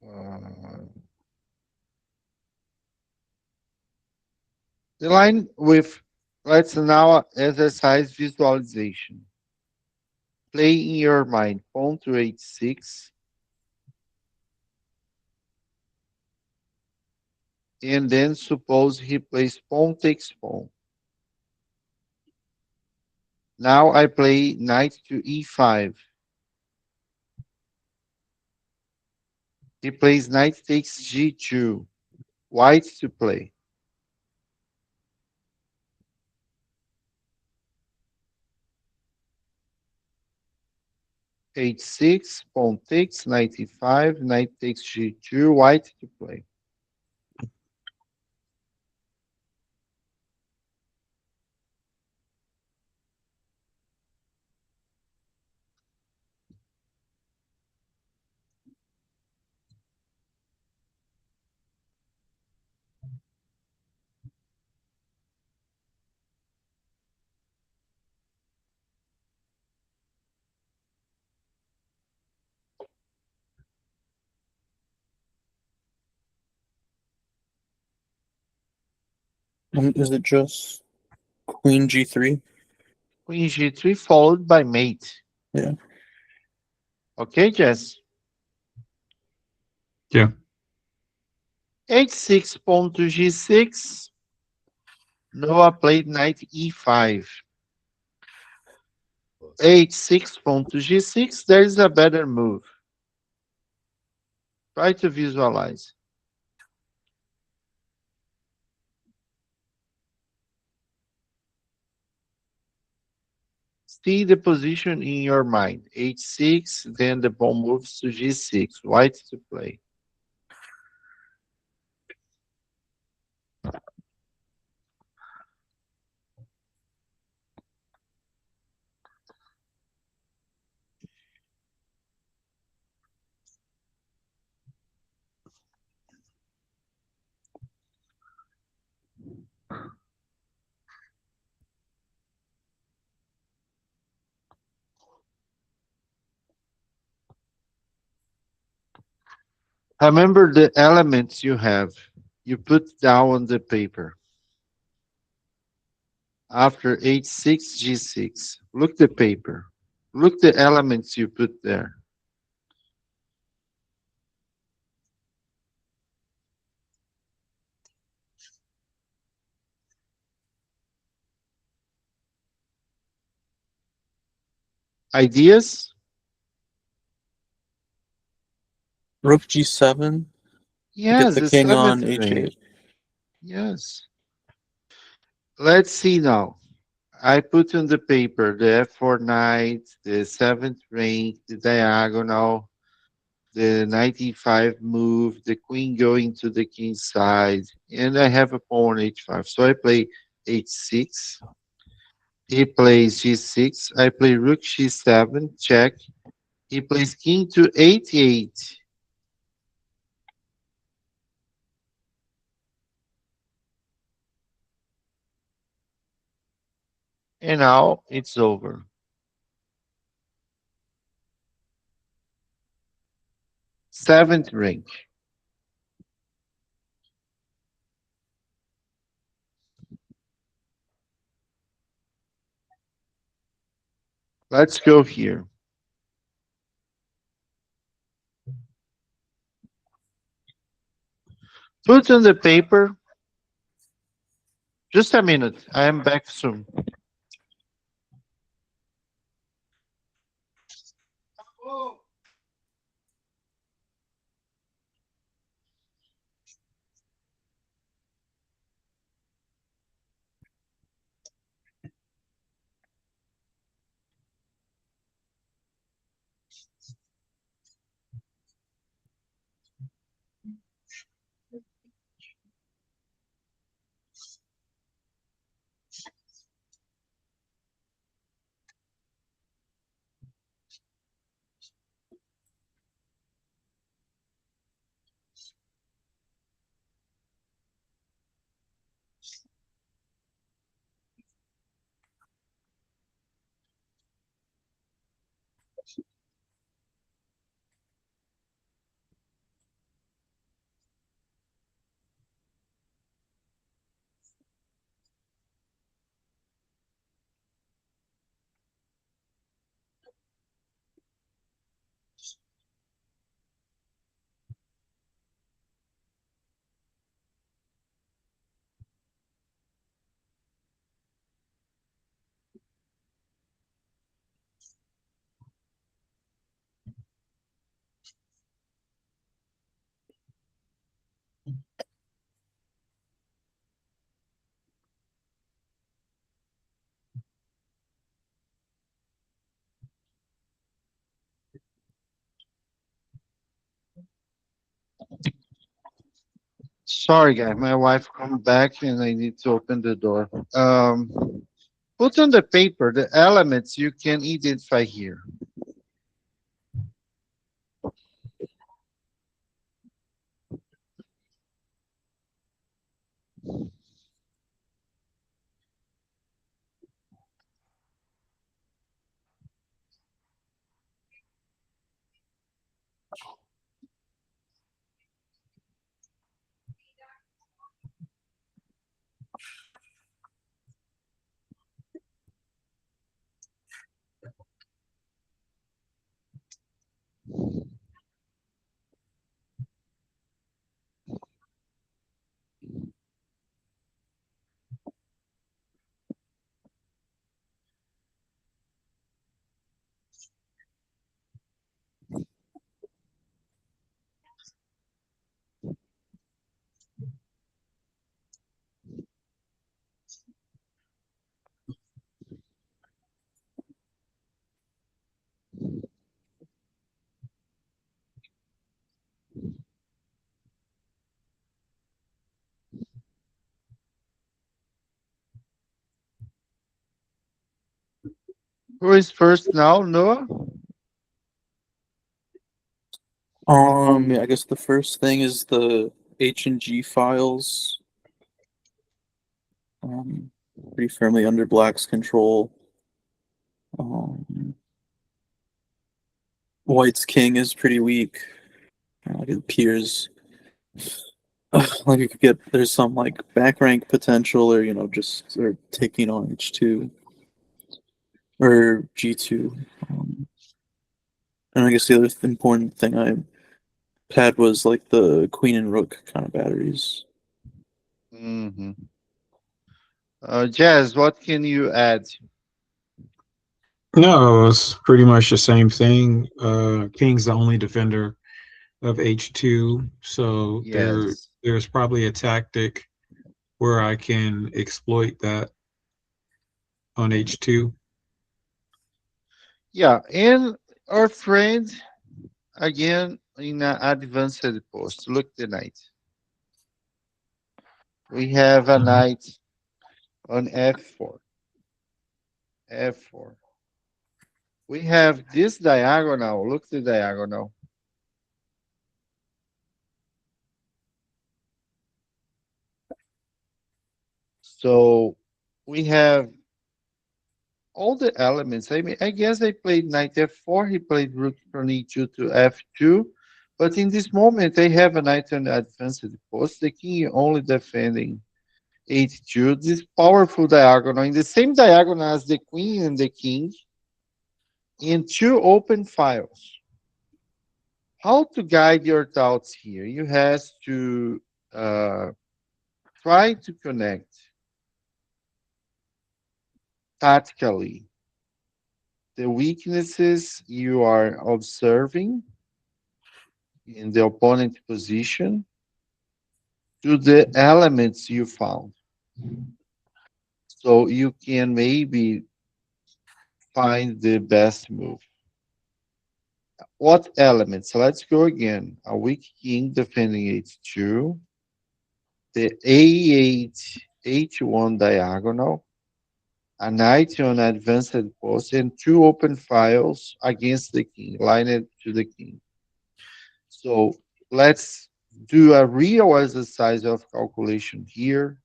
S1: Uh, the line with, let's now exercise visualization. Play in your mind pawn to h6, and then suppose he plays pawn takes pawn. Now I play knight to e5. He plays knight takes g2. White to play. H6, pawn takes, knight e5, knight takes g2, white to play.
S3: Is it just queen g3?
S1: Queen g3 followed by mate.
S3: Yeah.
S1: Okay, Jess.
S2: Yeah.
S1: H6, pawn to g6. Noah played knight e5. H6, pawn to g6. There is a better move. Try to visualize. See the position in your mind. H6, then the pawn moves to g6. White to play. Remember the elements you have. You put down on the paper. After h6, g6. Look the paper. Look the elements you put there. Ideas?
S3: Rook g7 to get
S1: Yes,
S3: the
S1: the
S3: king on
S1: seventh rank.
S3: h8.
S1: Yes. Let's see now. I put on the paper the f4 knight, the seventh rank, the diagonal, the knight e5 move, the queen going to the king's side, and I have a pawn on h5. So I play h6. He plays g6. I play rook g7, check. He plays king to h8. And now it's over. Seventh rank. Let's go here. Put on the paper. Just a minute. I am back soon. Sorry, guys. My wife come back and I need to open the door. Put on the paper the elements you can identify here. Who is first now, Noah?
S3: Yeah, I guess the first thing is the H and G files. Pretty firmly under Black's control. White's king is pretty weak. It appears like you could get there's some like back rank potential, or just or taking on H2 or G2. And I guess the other important thing I had was like the queen and rook kind of batteries.
S1: Mm-hmm. Jazz, what can you add?
S2: No, it's pretty much the same thing. King's the only defender of H2, so
S1: Yes.
S2: there's probably a tactic where I can exploit that on H2.
S1: Yeah, and our friend again in an advanced post. Look the knight. We have a
S2: Mhm.
S1: knight on F4. F4. We have this diagonal. Look the diagonal. So we have all the elements. I mean, I guess I played knight f4. He played rook from e2 to f2. But in this moment, I have a knight on the advanced post. The king only defending h2. This powerful diagonal, in the same diagonal as the queen and the king, in two open files. How to guide your thoughts here? You have to uh, try to connect tactically the weaknesses you are observing in the opponent position to the elements you found. So you can maybe find the best move. What elements? Let's go again. A weak king defending h2, the a8, h1 diagonal, a knight on advanced post, and two open files against the king, lined to the king. So let's do a real exercise of calculation here.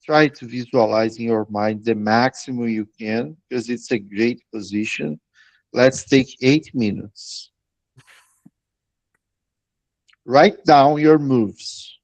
S1: Try to visualize in your mind the maximum you can because it's a great position. Let's take 8 minutes. Write down your moves.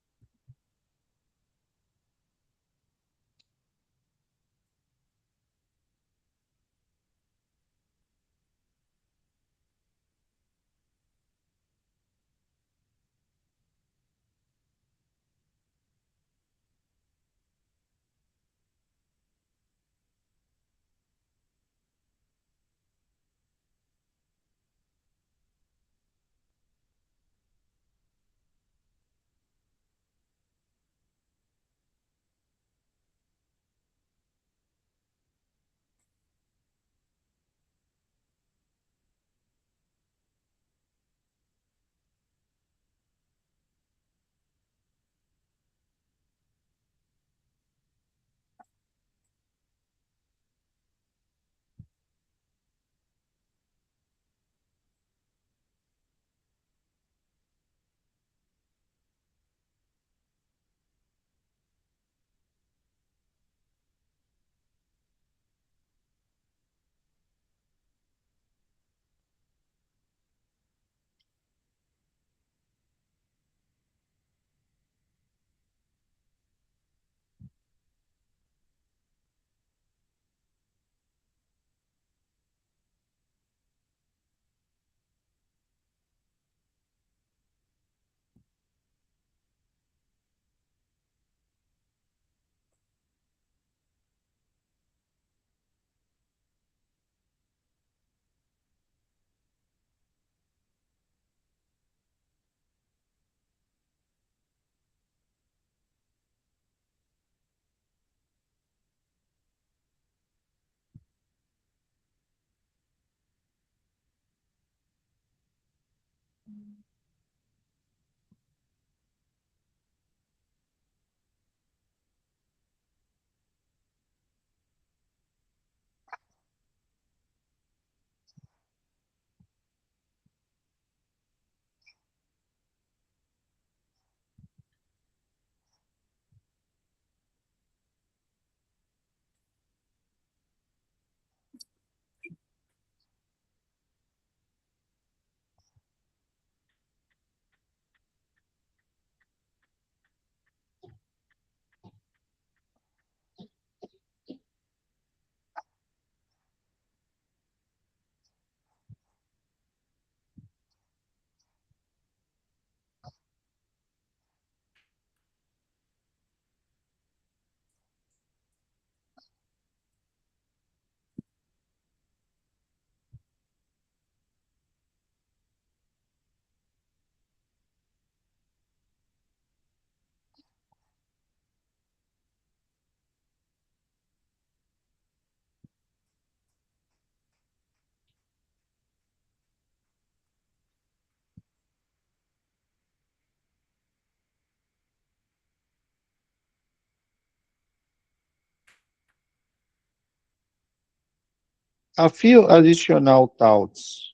S1: A few additional thoughts.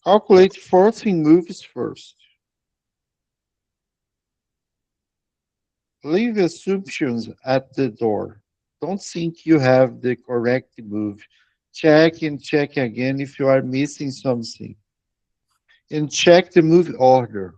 S1: Calculate forcing moves first. Leave assumptions at the door. Don't think you have the correct move. Check and check again if you are missing something. And check the move order.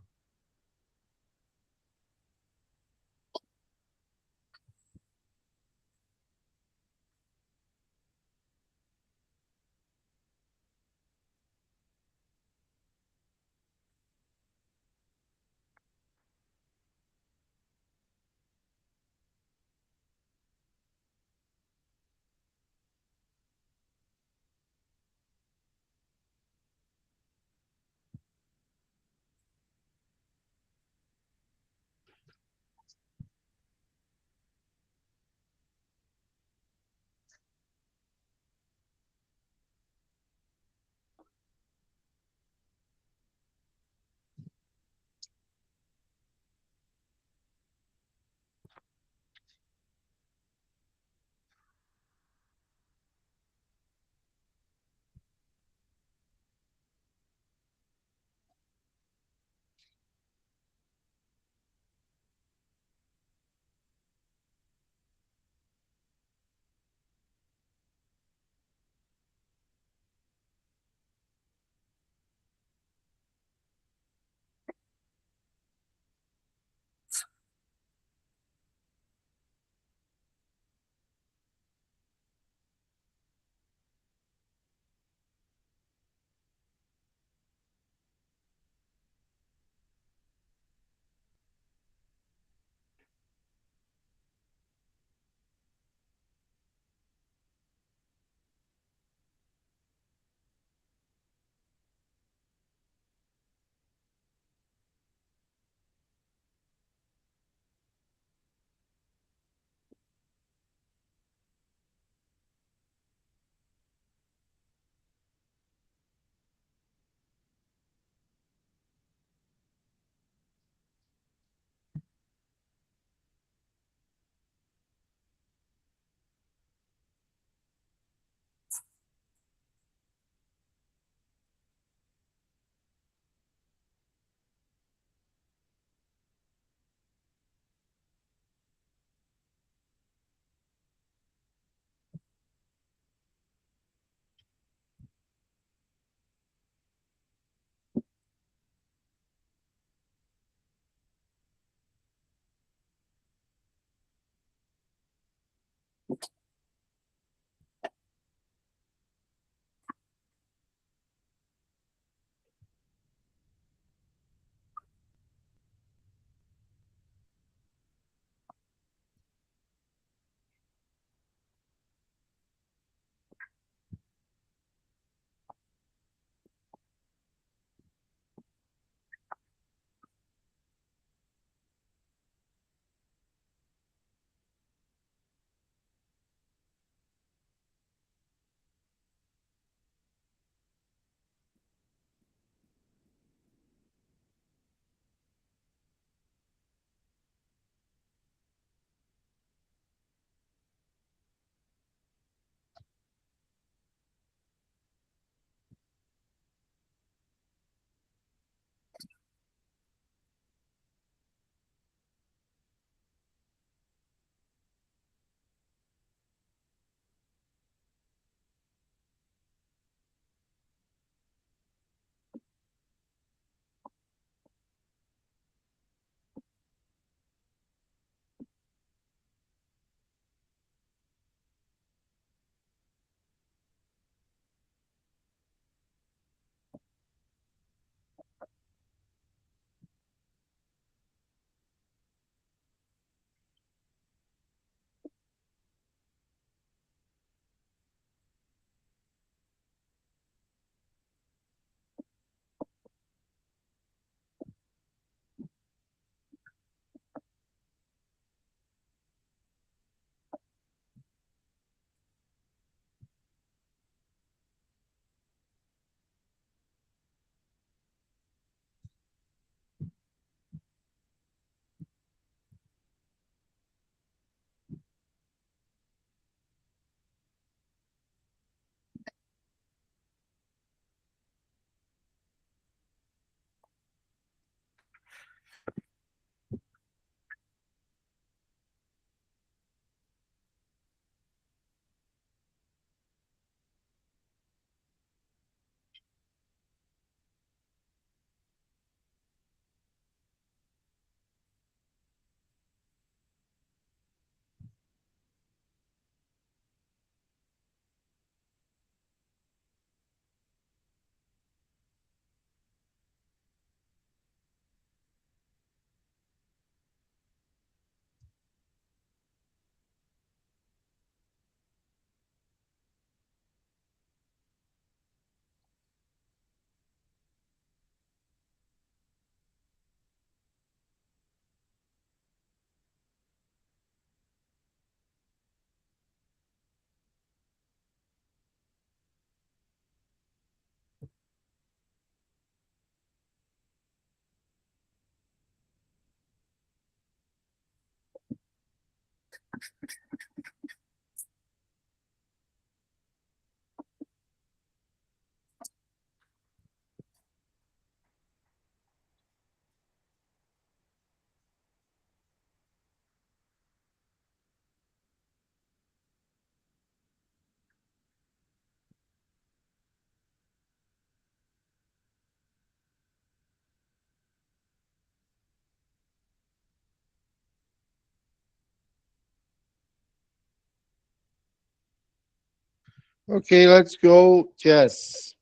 S1: Okay, let's go. Jess,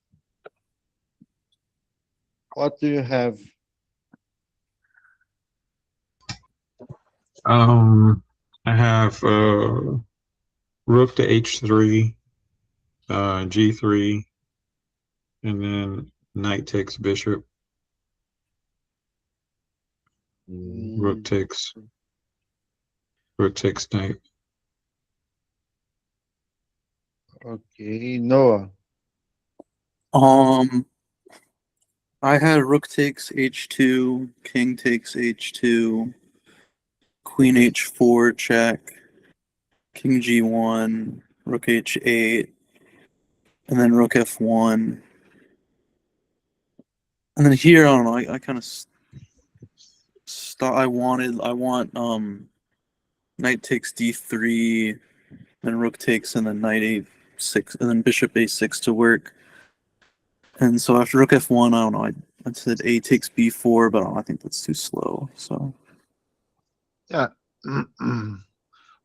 S1: what do you have?
S2: I have rook to h3, g3, and then knight takes bishop. Rook
S1: Mm,
S2: takes rook takes knight.
S1: okay, Noah.
S3: Um, I had rook takes h2, king takes h2, queen h4 check, king g1, rook h8, and then rook f1. And then here, I don't know. I kind of I want knight takes d3, then rook takes, and then knight a6, and then bishop a6 to work. And so after rook f1, I don't know. I said a takes b4, but I think that's too slow. So
S1: Yeah.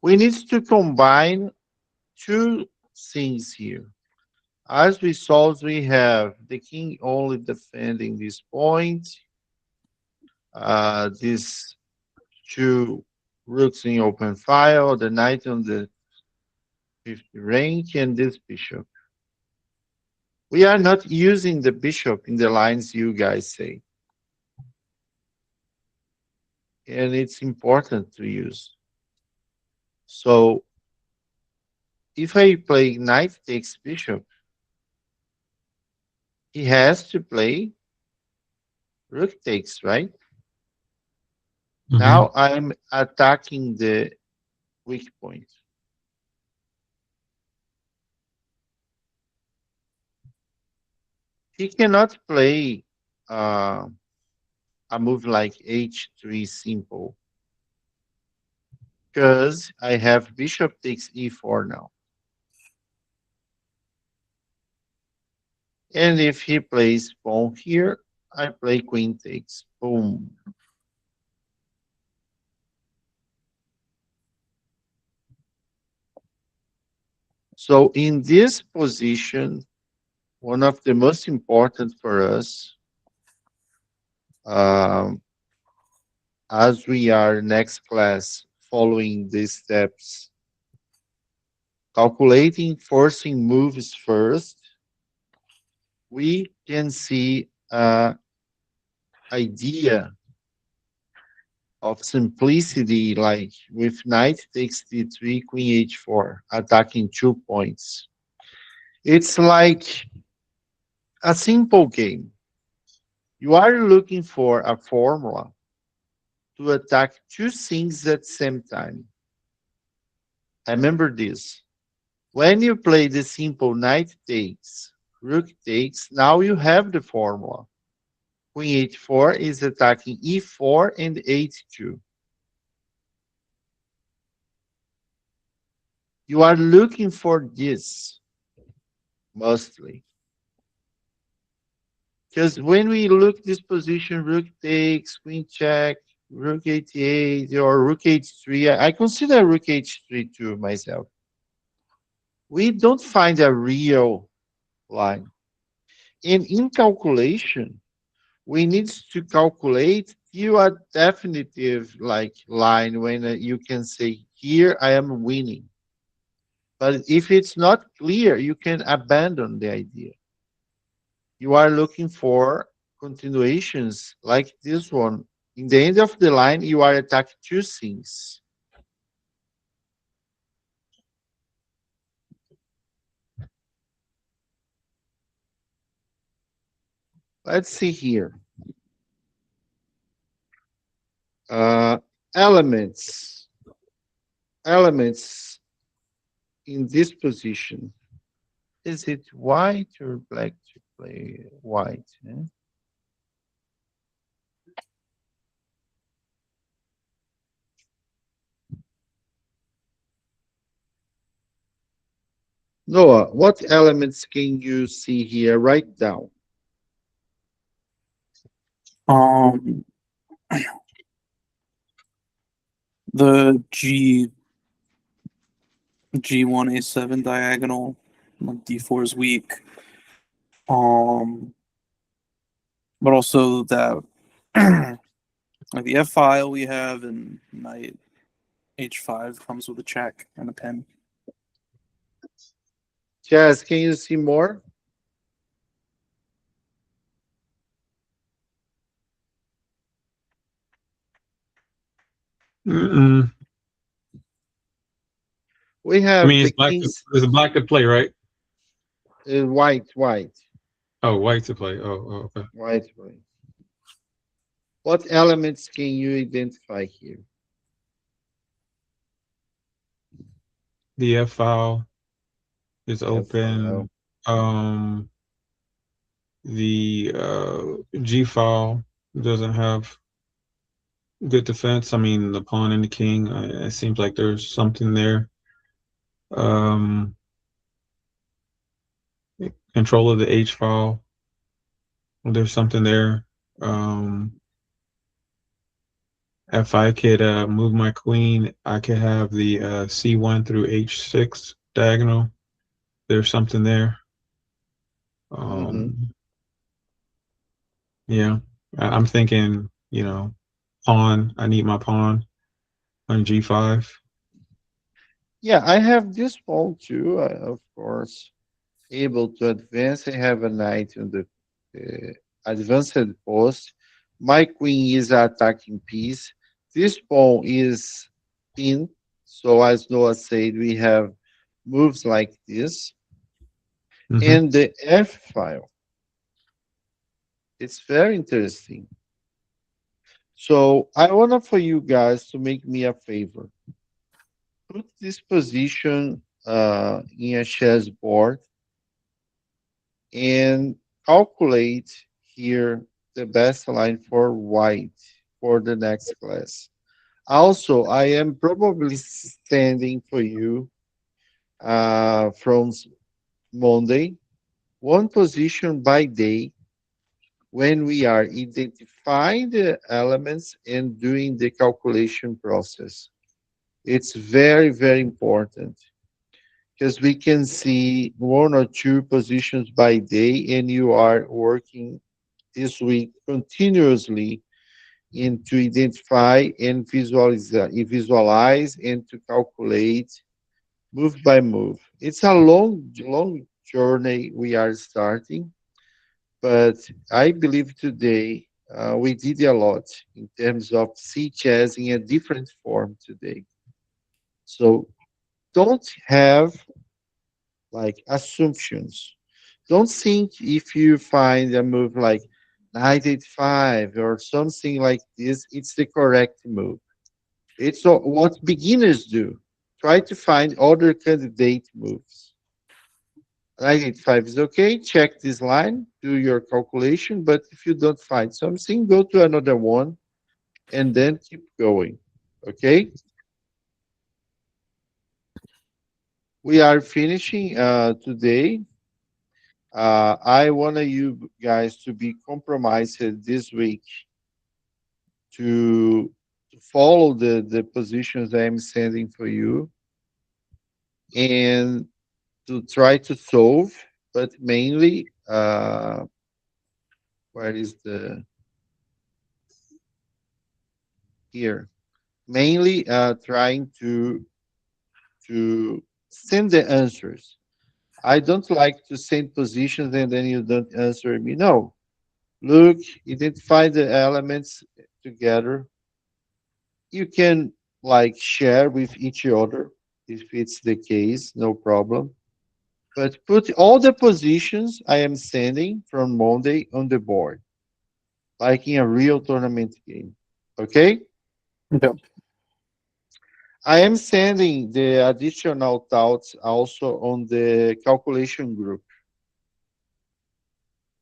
S1: We need to combine two things here. As we saw, we have the king only defending this point, these two rooks in open file, the knight on the fifth rank, and this bishop. We are not using the bishop in the lines you guys say. And it's important to use. So if I play knight takes bishop, he has to play rook takes, right?
S2: Mm-hmm.
S1: Now I'm attacking the weak point. He cannot play uh, a move like h3 simple because I have bishop takes e4 now. And if he plays pawn here, I play queen takes. Boom. So in this position, one of the most important for us, um, as we are next class following these steps, calculating forcing moves first, we can see an idea of simplicity like with knight takes d3, queen h4, attacking 2 points. It's like a simple game. You are looking for a formula to attack two things at the same time. Remember this. When you play the simple knight takes, rook takes, now you have the formula. Queen h4 is attacking e4 and h2. You are looking for this mostly. Because when we look this position, rook takes, queen check, rook 88, or rook h3, I consider rook h3 too myself. We don't find a real line. And in calculation, we need to calculate you a definitive like line when you can say here I am winning. But if it's not clear, you can abandon the idea. You are looking for continuations like this one. In the end of the line, you are attacking two things. Let's see here. Uh, Elements. elements in this position. Is it white or black to play white? Eh? Noah, what elements can you see here? Write down.
S3: Um, the G1 A7 diagonal, like D4 is weak. But also that like the F file we have and knight H5 comes with a check and a pen.
S1: Jazz, can you see more?
S2: Mm-mm.
S1: We
S2: I
S1: have
S2: mean,
S1: the
S2: it's
S1: king's
S2: black to play, right?
S1: white,
S2: Oh, white to play. Oh, okay.
S1: white. What elements can you identify here?
S2: The F file is
S1: F file.
S2: open. Um, the G file doesn't have good defense. I mean, the pawn and the king. It seems like there's something there. Um, Control of the H file. There's something there. If I could move my queen, I could have the C1 through H6 diagonal. There's something there.
S1: Mhm.
S2: Yeah, I'm thinking, pawn. I need my pawn on G5.
S1: Yeah, I have this pawn too, of course, able to advance. I have a knight on the advanced post. My queen is an attacking piece. This pawn is pinned. So as Noah said, we have moves like this.
S2: Hmm.
S1: And the F file. It's very interesting. So I want for you guys to make me a favor. Put this position in a chessboard and calculate here the best line for white for the next class. Also, I am probably sending for you from Monday one position by day when we are identifying the elements and doing the calculation process. It's very important because we can see one or two positions by day, and you are working this week continuously and to identify and visualize and to calculate move by move. It's a long journey we are starting, but I believe today we did a lot in terms of see chess in a different form today. So don't have like assumptions. Don't think if you find a move like knight 85 or something like this, it's the correct move. It's what beginners do. Try to find other candidate moves. Knight 85 is okay. Check this line, do your calculation. But if you don't find something, go to another one and then keep going. Okay? We are finishing today. I want you guys to be compromised this week to follow the positions I'm sending for you and to try to solve, but mainly, where is the here? Mainly trying to send the answers. I don't like to send positions and then you don't answer me. No, look, identify the elements together. You can like share with each other if it's the case, no problem. But put all the positions I am sending from Monday on the board, like in a real tournament game. Okay?
S3: Okay.
S1: I am sending the additional thoughts also on the calculation group.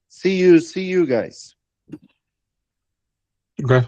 S1: See you guys.
S2: Okay.